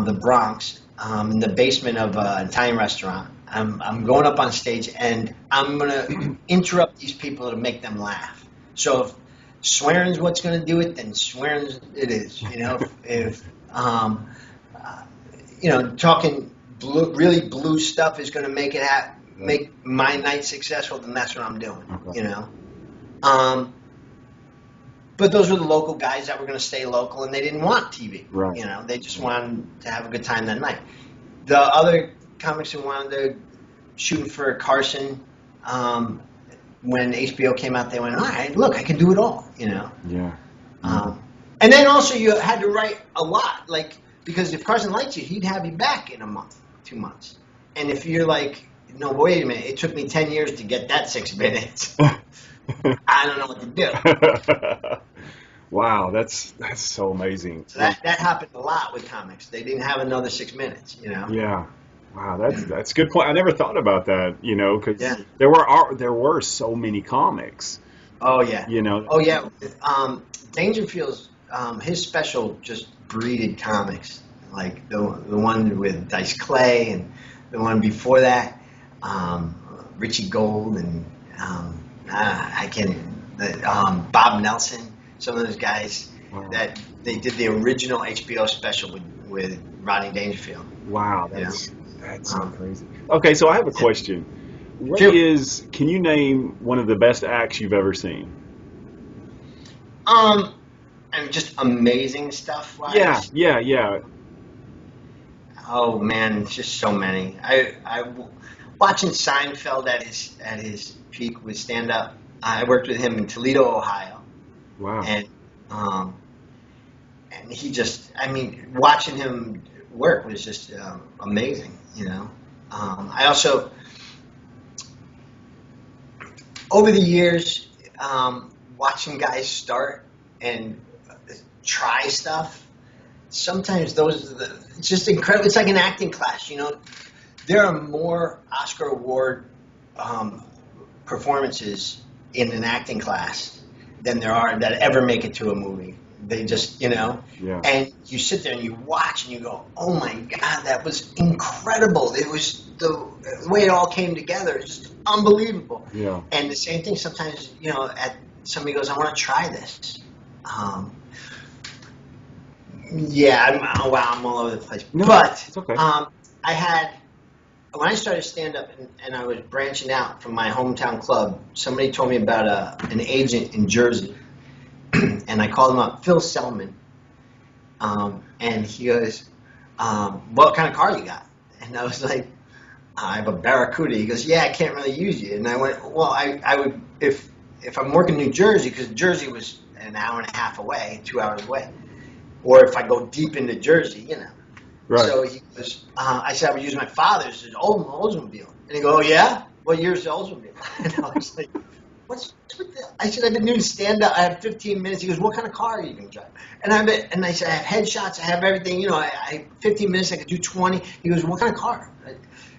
the Bronx, in the basement of an Italian restaurant. I'm going up on stage and I'm gonna interrupt these people to make them laugh. So if swearing's what's gonna do it, then swearing it is. You know, if talking really blue stuff is gonna make my night successful, then that's what I'm doing. Okay. You know. But those were the local guys that were going to stay local, and they didn't want TV. Right. You know, they just wanted to have a good time that night. The other comics who wanted to shoot for Carson, when HBO came out, they went, all right, look, I can do it all, you know. Yeah. And then also you had to write a lot, like, because if Carson liked you, he'd have you back in a month, 2 months. And if you're like, no, wait a minute, it took me 10 years to get that 6 minutes. I don't know what to do. Wow, that's so amazing. So that happened a lot with comics. They didn't have another 6 minutes, you know. Yeah. Wow, that's a good point. I never thought about that, you know, because Yeah. there were so many comics. Oh yeah. You know. Oh yeah. Dangerfield's his special just breeded comics, like the one with Dice Clay and the one before that, Richie Gold and Bob Nelson. Some of those guys that they did the original HBO special with Rodney Dangerfield. Wow, that's so crazy. Okay, so I have a question. Sure. Can you name one of the best acts you've ever seen? And just amazing stuff. Yeah. Oh man, it's just so many. I watching Seinfeld at his peak with stand up. I worked with him in Toledo, Ohio. Wow. And he just, watching him work was just amazing, you know. I also, over the years, watching guys start and try stuff, sometimes it's just incredible. It's like an acting class, you know. There are more Oscar Award performances in an acting class than there are that ever make it to a movie. They just, you know, and you sit there and you watch and you go, oh my God, that was incredible. It was the way it all came together. It's just unbelievable. Yeah. And the same thing sometimes, you know, somebody goes, I want to try this. I'm all over the place. No, but it's okay. When I started stand-up and I was branching out from my hometown club, somebody told me about an agent in Jersey, and I called him up, Phil Selman, and he goes, what kind of car you got? And I was like, I have a Barracuda. He goes, yeah, I can't really use you. And I went, well, I would, if I'm working in New Jersey, because Jersey was an hour and a half away, 2 hours away, or if I go deep into Jersey, you know. Right. So he goes, I said I would use my father's Oldsmobile. And he goes, oh yeah? What year's the Oldsmobile? And I was like, what's with that? I said, I've been doing stand-up. I have 15 minutes. He goes, what kind of car are you going to drive? And I said, I have headshots. I have everything. You know, I 15 minutes. I could do 20. He goes, what kind of car?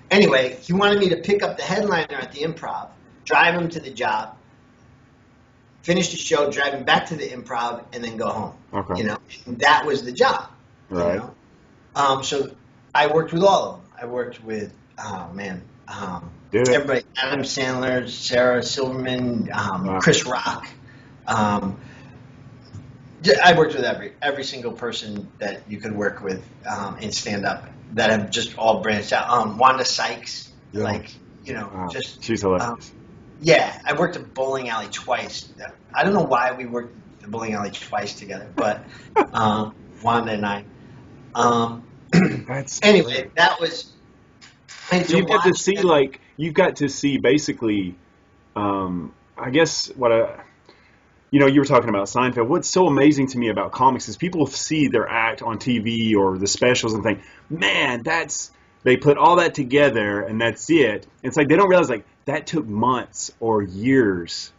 Anyway, he wanted me to pick up the headliner at the Improv, drive him to the job, finish the show, drive him back to the Improv, and then go home. Okay. You know, and that was the job. Right. You know? So I worked with all of them. I worked with, everybody, Adam Sandler, Sarah Silverman, Chris Rock. I worked with every single person that you could work with in stand-up that have just all branched out. Wanda Sykes, just... She's hilarious. I worked at Bowling Alley twice. I don't know why we worked at the Bowling Alley twice together, but Wanda and I... anyway, that was. You got to see basically, I guess you were talking about Seinfeld. What's so amazing to me about comics is people see their act on TV or the specials and think, man, they put all that together and that's it. It's like they don't realize like that took months or years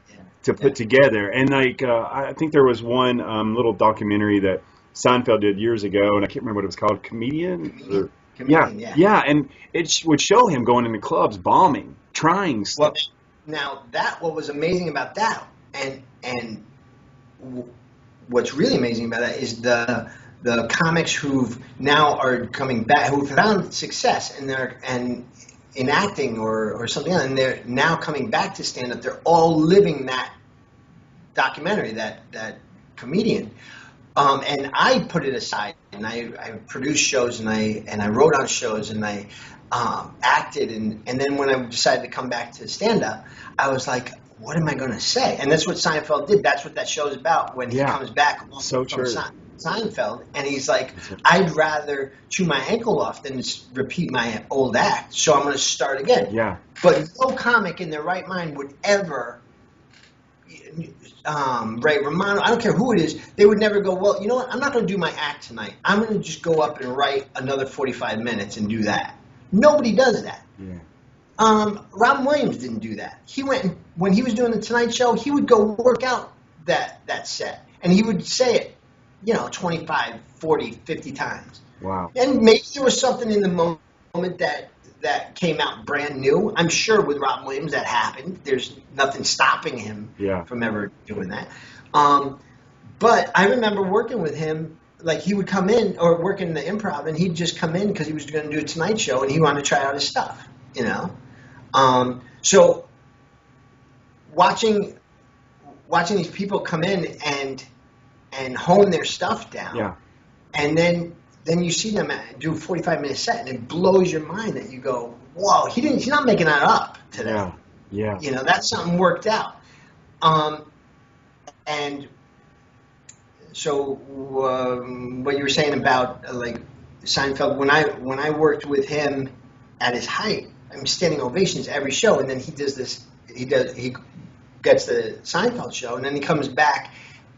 to put together. And I think there was one little documentary that Seinfeld did years ago, and I can't remember what it was called, Comedian? Yeah, and it would show him going into clubs, bombing, trying stuff. Well, now what was amazing about that, and what's really amazing about that is the the comics who've now are coming back, who've found success, and in acting or something else, and they're now coming back to stand up. They're all living that documentary, that comedian. And I put it aside, and I produced shows, and I wrote on shows, and I acted, and then when I decided to come back to stand up, I was like, what am I going to say? And that's what Seinfeld did. That's what that show is about. When he comes back so from true. Seinfeld, and he's like, I'd rather chew my ankle off than repeat my old act, so I'm going to start again. Yeah. But no comic in their right mind would ever, Ray Romano, I don't care who it is, they would never go, well, you know what, I'm not going to do my act tonight. I'm going to just go up and write another 45 minutes and do that. Nobody does that. Yeah. Robin Williams didn't do that. He went, when he was doing the Tonight Show, he would go work out that set, and he would say it, 25, 40, 50 times. Wow. And maybe there was something in the moment that came out brand new. I'm sure with Robin Williams that happened. There's nothing stopping him from ever doing that. But I remember working with him, like he would come in or work in the Improv, and he'd just come in because he was going to do a Tonight Show, and he wanted to try out his stuff, So watching these people come in and hone their stuff down, and then you see them do a 45-minute set, and it blows your mind that you go, whoa, he's not making that up today. Yeah. That's something worked out. And so what you were saying about like Seinfeld, when I worked with him at his height, I'm standing ovations every show, and then he gets the Seinfeld show, and then he comes back,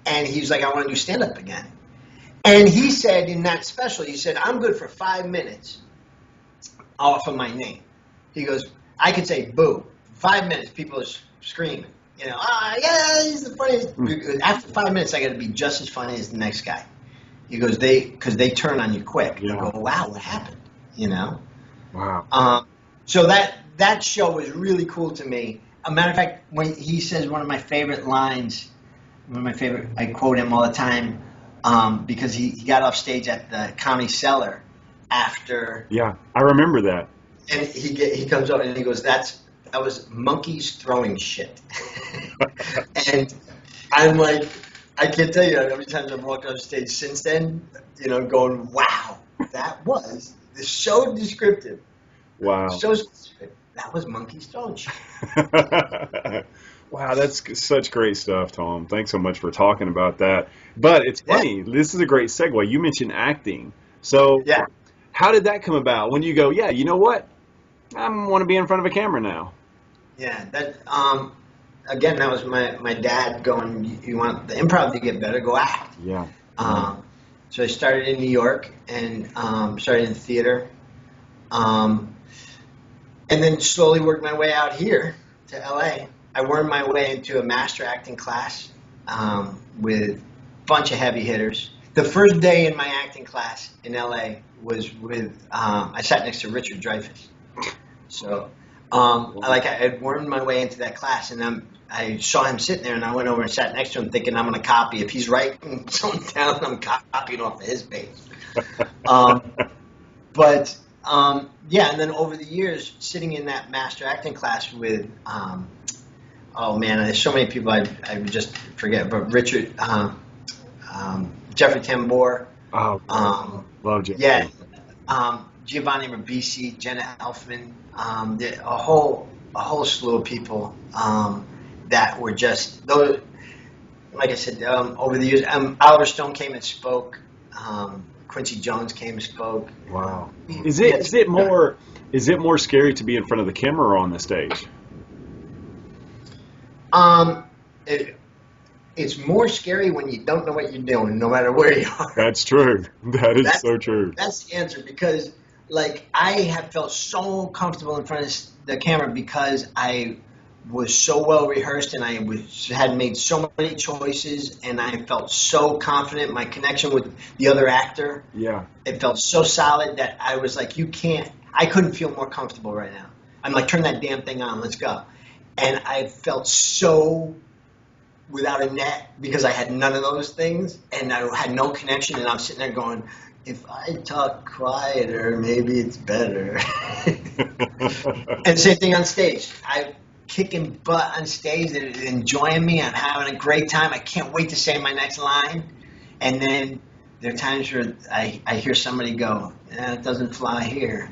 and he's like, I want to do stand-up again. And he said in that special, he said, I'm good for 5 minutes off of my name. He goes, I could say boo. 5 minutes, people are screaming. He's the funniest. After 5 minutes, I got to be just as funny as the next guy. He goes, because they turn on you quick. You go, wow, what happened? Wow. So that show was really cool to me. A matter of fact, when he says one of my favorite lines, I quote him all the time, because he got off stage at the Comedy Cellar after. Yeah, I remember that. And he comes up and he goes, that was monkeys throwing shit. And I'm like, I can't tell you how many times I've walked on stage since then, going, wow, that was so descriptive. Wow. So specific. That was monkeys throwing shit. Wow, that's such great stuff, Tom. Thanks so much for talking about that. But it's funny. This is a great segue. You mentioned acting. So how did that come about? When you go, you know what? I want to be in front of a camera now. Yeah, that again, that was my dad going, you want the improv to get better, go act. Yeah. So I started in New York and started in theater. And then slowly worked my way out here to LA. I wormed my way into a master acting class with a bunch of heavy hitters. The first day in my acting class in LA was with, I sat next to Richard Dreyfuss. So I had wormed my way into that class, and I saw him sitting there, and I went over and sat next to him thinking I'm going to copy. If he's writing something down, I'm copying off of his page. And then over the years, sitting in that master acting class with, there's so many people I would just forget, but Richard, Jeffrey Tambor. Love Jeffrey. Yeah. Giovanni Ribisi, Jenna Elfman, a whole slew of people that were just those. Like I said, over the years, Oliver Stone came and spoke. Quincy Jones came and spoke. Wow. Is it more scary to be in front of the camera or on the stage? It's more scary when you don't know what you're doing, no matter where you are. That's true. That's so true. That's the answer, because I have felt so comfortable in front of the camera because I was so well rehearsed, and I had made so many choices, and I felt so confident. My connection with the other actor, it felt so solid that I was like, I couldn't feel more comfortable right now. I'm like, turn that damn thing on, let's go. And I felt so without a net because I had none of those things, and I had no connection, and I'm sitting there going, if I talk quieter, maybe it's better. And same thing on stage. I'm kicking butt on stage. They're enjoying me. I'm having a great time. I can't wait to say my next line. And then there are times where I hear somebody go, it doesn't fly here.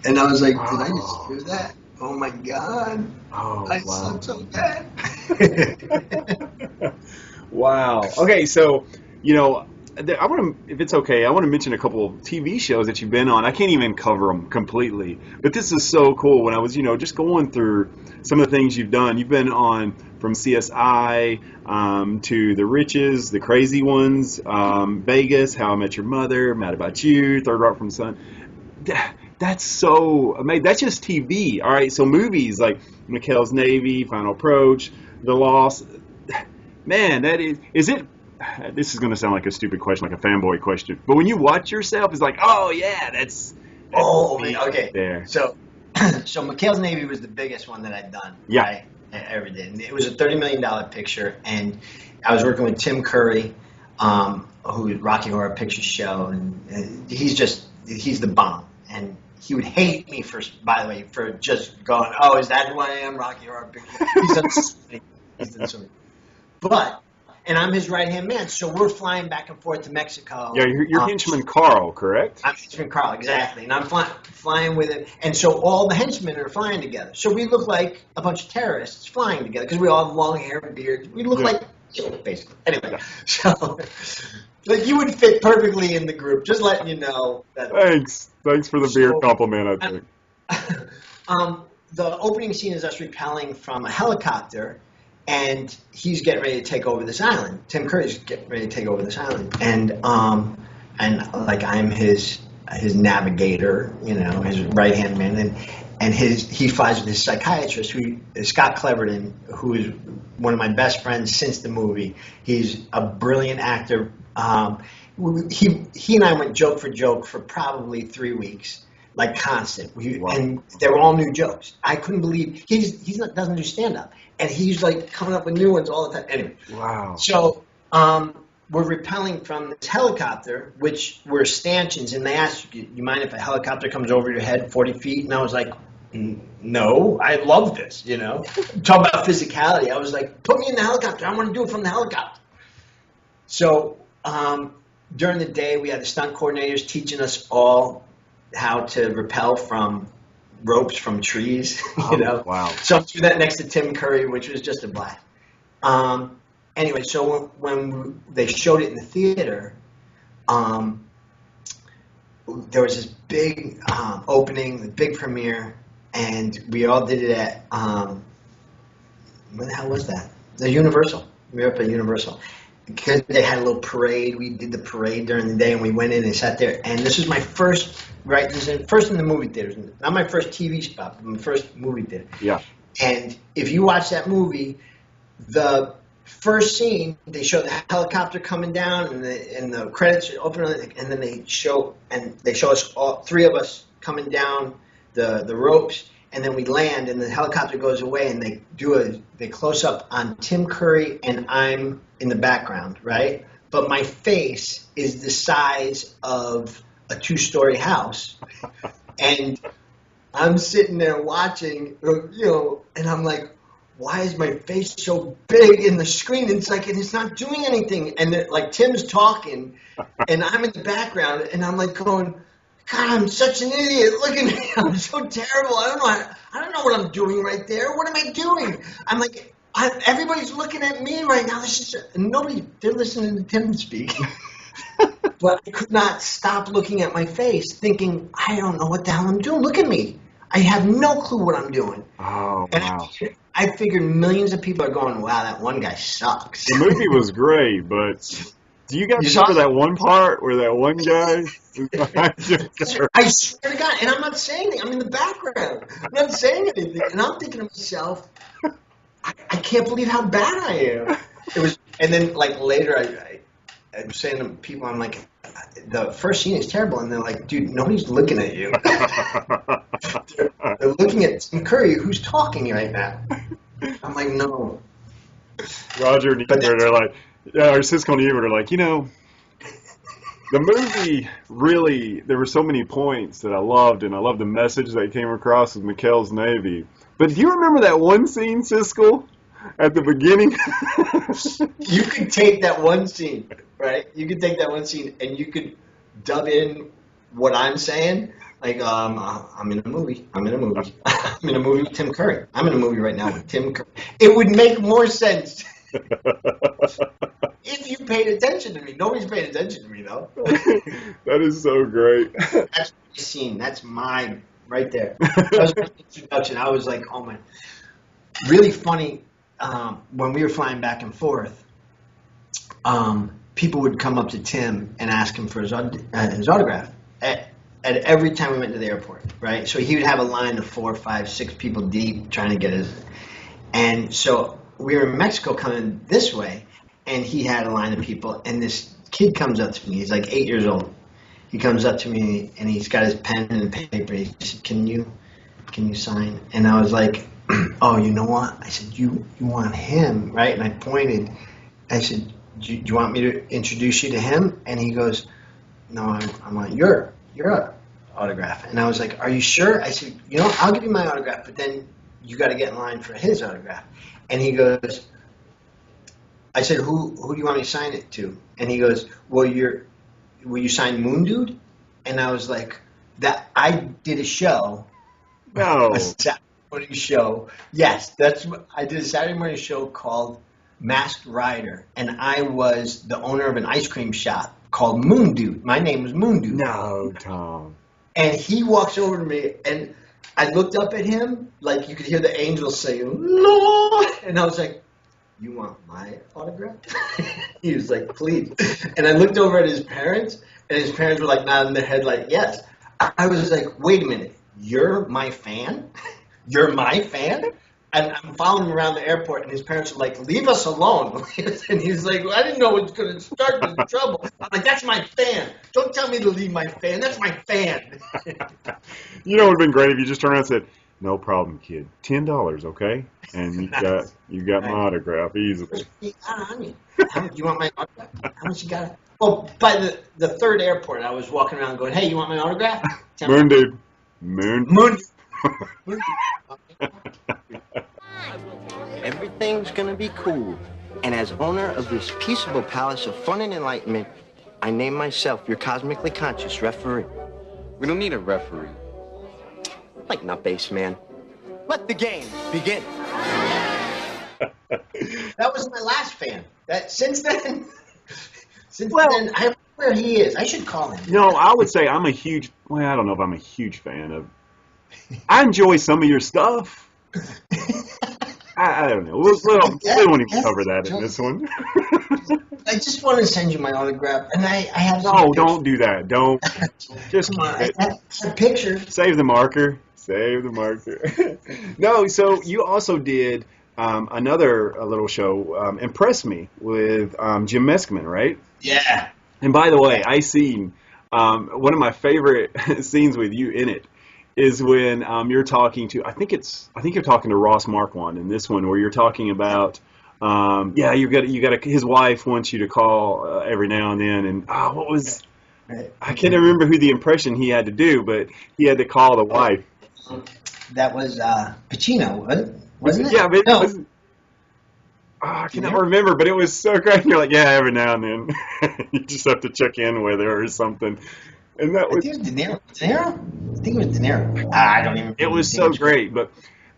And I was like, did I just hear that? Oh, my God. Oh, I wow. suck so bad. Wow. Okay, so, you know, I want to, if it's okay, I want to mention a couple of TV shows that you've been on. I can't even cover them completely, but this is so cool. When I was, just going through some of the things you've done, you've been on from CSI to The Riches, The Crazy Ones, Vegas, How I Met Your Mother, Mad About You, Third Rock from the Sun. That's so amazing. That's just TV. All right, so movies like McHales Navy, Final Approach, The Lost. Man, that is it. This is going to sound like a stupid question, like a fanboy question. But when you watch yourself, it's like, oh, yeah, that's man, okay. There. So McHales Navy was the biggest one that I'd done. Yeah. Right? I ever did. And it was a $30 million picture. And I was working with Tim Curry, who's Rocky Horror Picture Show. And he's the bomb. And he would hate me for just going, oh, is that who I am, Rocky Horror Picture? He's done so many. But, and I'm his right-hand man, so we're flying back and forth to Mexico. Yeah, you're henchman Carl, correct? I'm henchman Carl, exactly. And I'm flying with it. And so all the henchmen are flying together. So we look like a bunch of terrorists flying together because we all have long hair and beards. We look like, basically. Anyway, so but you would fit perfectly in the group, just letting you know. Thanks for the beard compliment, I think. The opening scene is us rappelling from a helicopter, and he's getting ready to take over this island. Tim Curry's getting ready to take over this island, and like I'm his navigator, his right hand man, and he flies with his psychiatrist, who is Scott Cleverton, who is one of my best friends since the movie. He's a brilliant actor. He and I went joke for joke for probably 3 weeks. Like constant, and they were all new jokes. I couldn't believe he doesn't do stand up, and he's like coming up with new ones all the time. Anyway, wow. So we're rappelling from this helicopter, which were stanchions, and they asked, "You mind if a helicopter comes over your head 40 feet?" And I was like, "No, I love this." Talk about physicality. I was like, "Put me in the helicopter. I want to do it from the helicopter." So during the day, we had the stunt coordinators teaching us all how to rappel from ropes from trees, Wow. So I threw that next to Tim Curry, which was just a blast. Anyway, so when they showed it in the theater, there was this big opening, the big premiere, and we all did it at, where the hell was that? The Universal. We were up at Universal. Because they had a little parade. We did the parade during the day, and we went in and sat there. And this was my first, this is first in the movie theaters. Not my first TV spot, but my first movie theater. Yeah. And if you watch that movie, the first scene, they show the helicopter coming down, and the credits open, and then they show us all three of us coming down the ropes. And then we land, and the helicopter goes away, and they close up on Tim Curry, and I'm in the background, right? But my face is the size of a 2-story house, and I'm sitting there watching, and I'm like, why is my face so big in the screen? It's like, and it's not doing anything. And like Tim's talking, and I'm in the background, and I'm like going, God, I'm such an idiot. Look at me. I'm so terrible. I don't know what I'm doing right there. What am I doing? I'm like, everybody's looking at me right now. They're listening to Tim speak. But I could not stop looking at my face, thinking, I don't know what the hell I'm doing. Look at me. I have no clue what I'm doing. Oh, and wow. I figured millions of people are going, wow, that one guy sucks. The movie was great, but do you guys remember that one part where that one guy? I swear to God, and I'm not saying anything. I'm in the background. I'm not saying anything, and I'm thinking to myself, I can't believe how bad I am. It was, and then like later, I'm saying to people, I'm like, the first scene is terrible, and they're like, dude, nobody's looking at you. they're looking at Tim Curry, who's talking right now. I'm like, no. Roger and Ebert are like, our Cisco and Ebert are like, The movie really, there were so many points that I loved, and I loved the message that came across with McHales Navy. But do you remember that one scene, Siskel, at the beginning? You could take that one scene, right? You could take that one scene and you could dub in what I'm saying. Like, I'm in a movie. I'm in a movie. I'm in a movie with Tim Curry. I'm in a movie right now with Tim Curry. It would make more sense if you paid attention to me. Nobody's paying attention to me, though. That is so great. That's my scene. That's mine right there. That was my introduction. I was like, oh, my. Really funny, when we were flying back and forth, people would come up to Tim and ask him for his autograph. At every time we went to the airport, right? So he would have a line of 4, 5, 6 people deep trying to get his. And so we were in Mexico coming this way, and he had a line of people, and this kid comes up to me. He's like 8 years old. He comes up to me, and he's got his pen and paper. He said, "Can you sign?" And I was like, "Oh, you know what?" I said, "You want him, right?" And I pointed. I said, "Do you want me to introduce you to him?" And he goes, "No, I want your autograph." And I was like, "Are you sure?" I said, "I'll give you my autograph, but then you got to get in line for his autograph." And he goes, I said, who do you want me to sign it to? And he goes, "Will you sign Moon Dude?" And I was like, I did a show. No. A Saturday morning show. Yes, I did a Saturday morning show called Masked Rider, and I was the owner of an ice cream shop called Moon Dude. My name was Moon Dude. No, Tom. And he walks over to me, and I looked up at him, like you could hear the angels saying, "Lord," and I was like, "You want my autograph?" He was like, "Please." And I looked over at his parents, and his parents were like nodding their head like, "Yes." I was like, "Wait a minute, you're my fan? You're my fan?" And I'm following him around the airport, and his parents are like, "Leave us alone." And he's like, "I didn't know it was going to start this trouble." I'm like, "That's my fan. Don't tell me to leave my fan. That's my fan." You know, it would have been great if you just turned around and said, "No problem, kid. $10, okay?" And you got my autograph easily. You want my autograph? How much you got? Well, by the third airport, I was walking around going, "Hey, you want my autograph?" Moon Dude. Moon. Everything's gonna be cool. And as owner of this peaceable palace of fun and enlightenment, I name myself your cosmically conscious referee. We don't need a referee. Like nutbase, man. Let the game begin. That was my last fan. Since then, I don't know where he is. I should call him. I would say I'm a huge. Well, I don't know if I'm a huge fan of. I enjoy some of your stuff. I don't know. We don't even cover that in this one. I just want to send you my autograph, and I have. No, don't do that. Don't. Just come on. I have a picture. Save the marker. No, so you also did another little show, Impress Me, with Jim Meskimen, right? Yeah. And by the way, I seen one of my favorite scenes with you in it is when you're talking to, I think you're talking to Ross Marquand in this one, where you're talking about, his wife wants you to call every now and then, and what was, I can't remember who the impression he had to do, but he had to call the wife. That was Pacino, wasn't it? Yeah, but it was, I cannot remember, but it was so great. You're like, yeah, every now and then. You just have to check in with her or something. And that was. I think it was De Niro. I think it was De Niro. I don't even. It was so great, but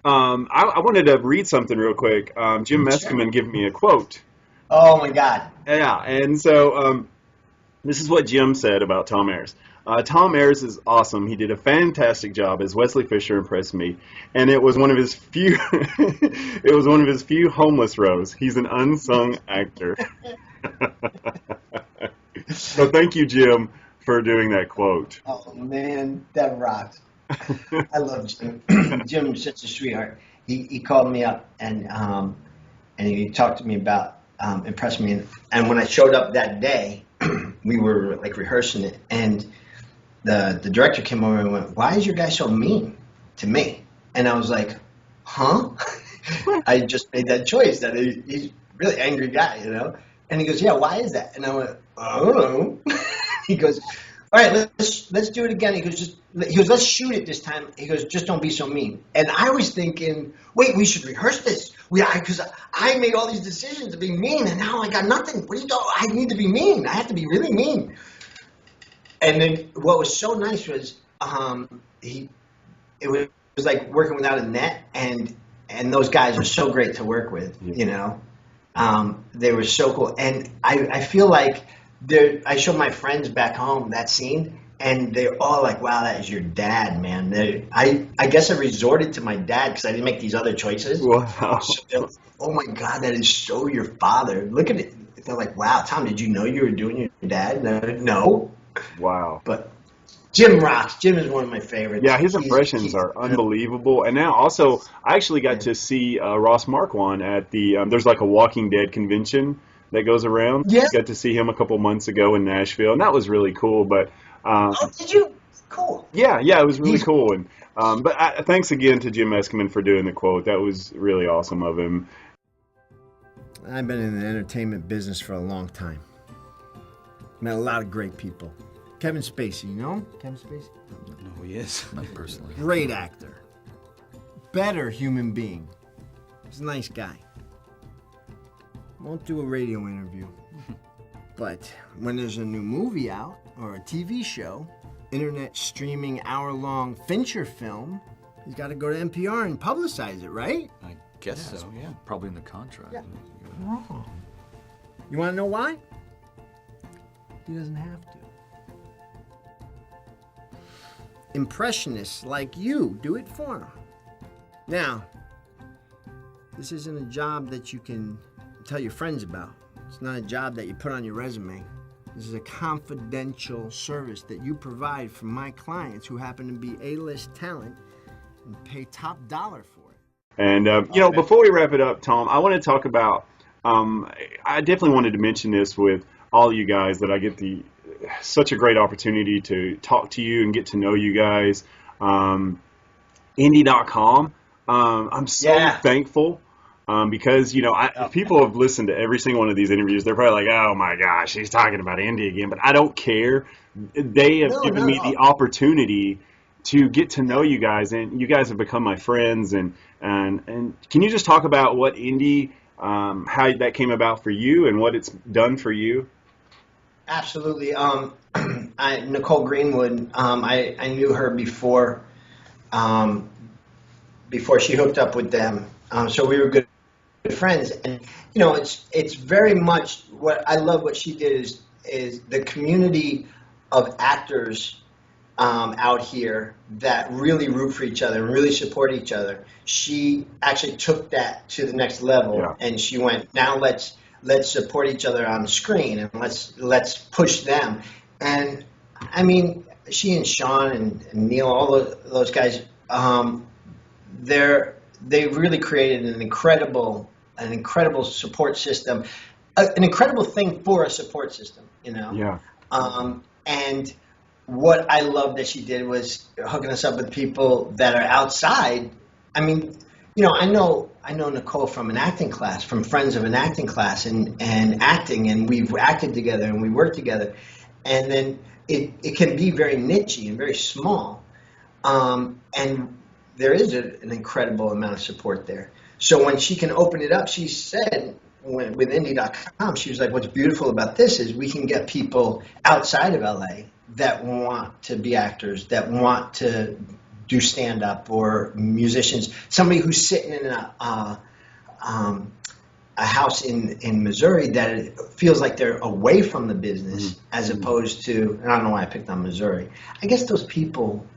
I wanted to read something real quick. Jim Meskimen gave me a quote. Oh my God. Yeah, and so this is what Jim said about Tom Ayers. Tom Ayers is awesome. He did a fantastic job as Wesley Fisher impressed me, and it was one of his few. It was one of his few homeless roles. He's an unsung actor. So thank you, Jim, for doing that quote. Oh man, that rocks. I love Jim. Jim's such a sweetheart. He called me up and he talked to me about Impress Me, and when I showed up that day, we were like rehearsing it, and the director came over and went, "Why is your guy so mean to me?" And I was like, "Huh?" I just made that choice that he's a really angry guy, And he goes, "Yeah, why is that?" And I went, "I don't know." He goes, all right, let's do it again. He goes, let's shoot it this time. He goes, just don't be so mean. And I was thinking, wait, we should rehearse this. Because I made all these decisions to be mean, and now I got nothing. What do you do? I need to be mean. I have to be really mean. And then what was so nice was it was like working without a net, and those guys are so great to work with. You know, they were so cool, and I feel like. I showed my friends back home that scene, and they're all like, wow, that is your dad, man. I guess I resorted to my dad because I didn't make these other choices. Wow. So, oh, my God, that is so your father. Look at it. They're like, wow, Tom, did you know you were doing your dad? No. Wow. But Jim rocks. Jim is one of my favorites. Yeah, his impressions are unbelievable. And now also, I actually got to see Ross Marquand at the there's like a Walking Dead convention that goes around. Yeah. Got to see him a couple months ago in Nashville, and that was really cool. But did you? Cool. Yeah, it was really cool. And but thanks again to Jim Eskelman for doing the quote. That was really awesome of him. I've been in the entertainment business for a long time. Met a lot of great people. Kevin Spacey, you know Kevin Spacey? No, he is. Not personally. Great actor. Better human being. He's a nice guy. Won't do a radio interview. But when there's a new movie out or a TV show, internet streaming hour-long Fincher film, he's got to go to NPR and publicize it, right? I guess so, yeah. Probably in the contract. Yeah. Wrong. You want to know why? He doesn't have to. Impressionists like you do it for him. Now, this isn't a job that you can tell your friends about. It's not a job that you put on your resume. This is a confidential service that you provide for my clients who happen to be A-list talent and pay top dollar for it. And, before we wrap it up, Tom, I want to talk about, I definitely wanted to mention this with all you guys, that I get such a great opportunity to talk to you and get to know you guys. Indie.com, I'm so thankful. Because, if people have listened to every single one of these interviews, they're probably like, oh, my gosh, he's talking about Indy again. But I don't care. They have given me the opportunity to get to know you guys, and you guys have become my friends. And can you just talk about what Indy, how that came about for you and what it's done for you? Absolutely. Nicole Greenwood, I knew her before she hooked up with them. So we were good friends, and it's very much what I love. What she did is the community of actors out here that really root for each other and really support each other. She actually took that to the next level, and she went, now let's support each other on the screen, and let's push them. And I mean, she and Sean and Neil, all those guys, they've really created an incredible support system, an incredible thing for a support system, Yeah. And what I love that she did was hooking us up with people that are outside. I mean, I know Nicole from an acting class, from friends of an acting class and acting, and we've acted together and we worked together. And then it can be very niche-y and very small. And there is an incredible amount of support there. So when she can open it up, she said with Indie.com, she was like, what's beautiful about this is we can get people outside of LA that want to be actors, that want to do stand-up, or musicians. Somebody who's sitting in a house in Missouri that feels like they're away from the business, as opposed to, and I don't know why I picked on Missouri. I guess those people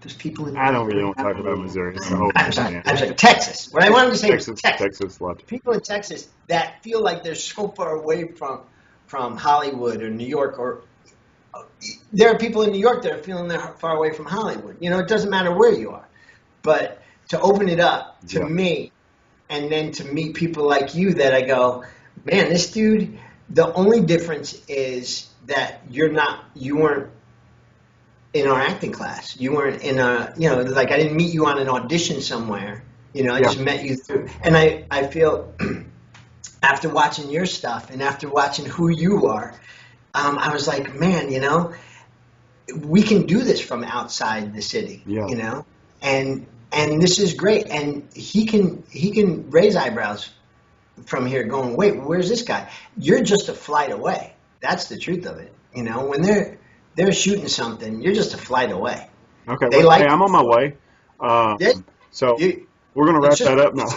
in I don't really want to talk about Missouri. I'm sorry, Texas. What I wanted to say was Texas. People in Texas that feel like they're so far away from Hollywood or New York, or there are people in New York that are feeling they're far away from Hollywood. It doesn't matter where you are. But to open it up to me, and then to meet people like you that I go, man, this dude, the only difference is that you weren't in our acting class. You weren't in I didn't meet you on an audition somewhere. I just met you through. And I feel after watching your stuff and after watching who you are, I was like, man, we can do this from outside the city, and this is great. And he can raise eyebrows from here going, wait, where's this guy? You're just a flight away. That's the truth of it. When they're shooting something, you're just a flight away. Okay, hey, I'm on my way. So we're going to wrap that up now.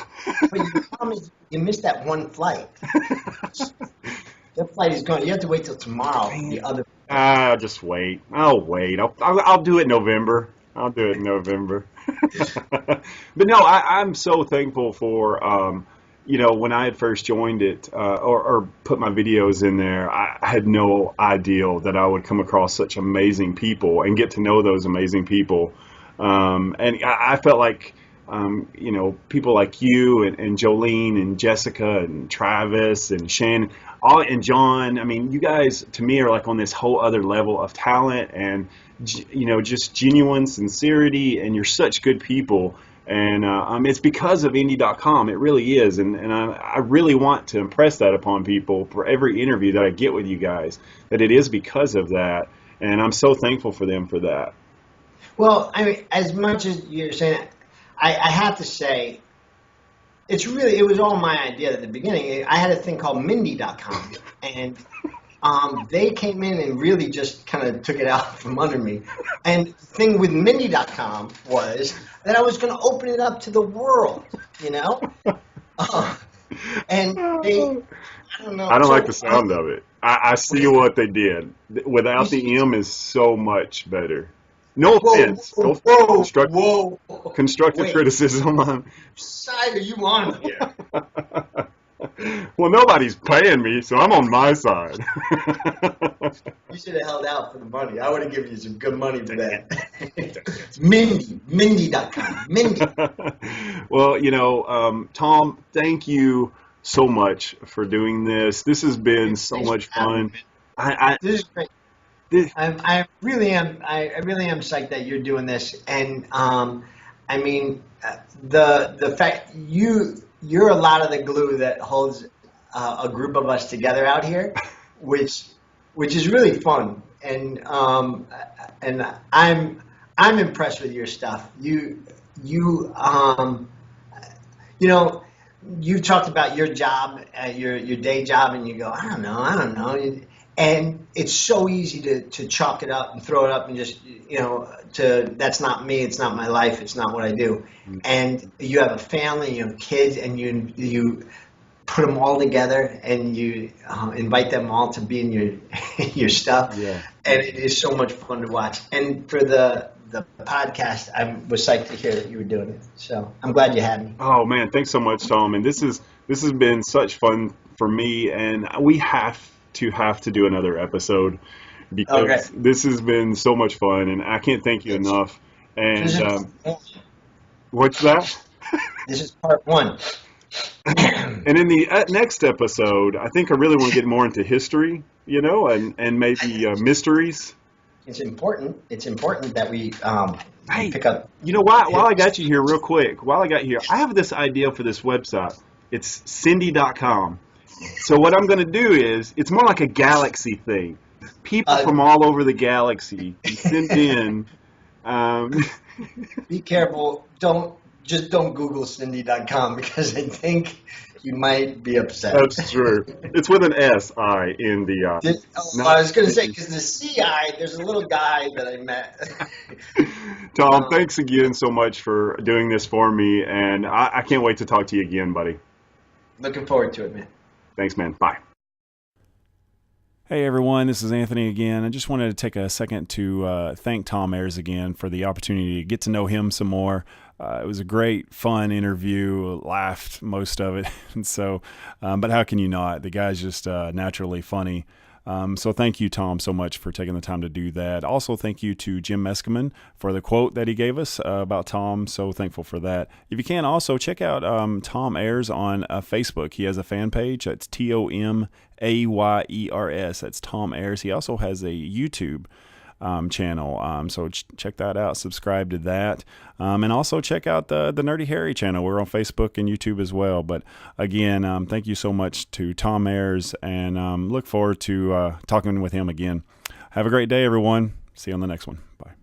But the problem is you missed that one flight. That flight is gone. You have to wait till tomorrow. The other. Just wait. I'll wait. I'll do it in November. But no, I'm so thankful for, when I had first joined it or put my videos in there, I had no idea that I would come across such amazing people and get to know those amazing people. And I felt like, people like you and Jolene and Jessica and Travis and Shannon, and John, I mean, you guys to me are like on this whole other level of talent and, just genuine sincerity, and you're such good people. And it's because of indie.com. It really is. And I really want to impress that upon people for every interview that I get with you guys, that it is because of that. And I'm so thankful for them for that. Well, I mean, as much as you're saying, I have to say, it was all my idea at the beginning. I had a thing called Mindy.com, and they came in and really just kind of took it out from under me. And the thing with Mindy.com was that I was going to open it up to the world, and they, I don't know. I don't like the sound of it. I see what they did. Without the M is so much better. No offense. Constructive criticism. What side are you on here? Well, nobody's paying me, so I'm on my side. You should have held out for the money. I would have given you some good money for that. It's Mindy.com. Mindy. Well, Tom, thank you so much for doing this. This has been so much fun. This is great. I really am psyched that you're doing this, and I mean, the fact you're a lot of the glue that holds a group of us together out here, which is really fun, and I'm impressed with your stuff. You talked about your job, your day job, and you go, I don't know. And it's so easy to chalk it up and throw it up and just, that's not me, it's not my life, it's not what I do. And you have a family, you have kids, and you put them all together and you invite them all to be in your stuff. Yeah. And it is so much fun to watch. And for the podcast, I was psyched to hear that you were doing it. So I'm glad you had me. Oh, man, thanks so much, Tom. And this has been such fun for me, and we have to do another episode because this has been so much fun, and I can't thank you enough. And what's that? This is part 1. And in the next episode, I think I really want to get more into history, and maybe mysteries. It's important that we pick up. While I got you here real quick, I have this idea for this website. It's Cindy.com. So what I'm going to do is, it's more like a galaxy thing. People from all over the galaxy can send in. Be careful. Don't Google Cindy.com because I think you might be upset. That's true. It's with an S-I-N-D-I. I was going to say, because the C-I, there's a little guy that I met. Tom, thanks again so much for doing this for me, and I can't wait to talk to you again, buddy. Looking forward to it, man. Thanks, man. Bye. Hey, everyone. This is Anthony again. I just wanted to take a second to thank Tom Ayers again for the opportunity to get to know him some more. It was a great, fun interview. Laughed most of it. And so, but how can you not? The guy's just naturally funny. So thank you, Tom, so much for taking the time to do that. Also, thank you to Jim Meskimen for the quote that he gave us about Tom. So thankful for that. If you can, also check out Tom Ayers on Facebook. He has a fan page. That's TOMAYERS. That's Tom Ayers. He also has a YouTube channel. So check that out. Subscribe to that. And also check out the Nerdy Harry channel. We're on Facebook and YouTube as well. But again, thank you so much to Tom Ayers, and look forward to talking with him again. Have a great day, everyone. See you on the next one. Bye.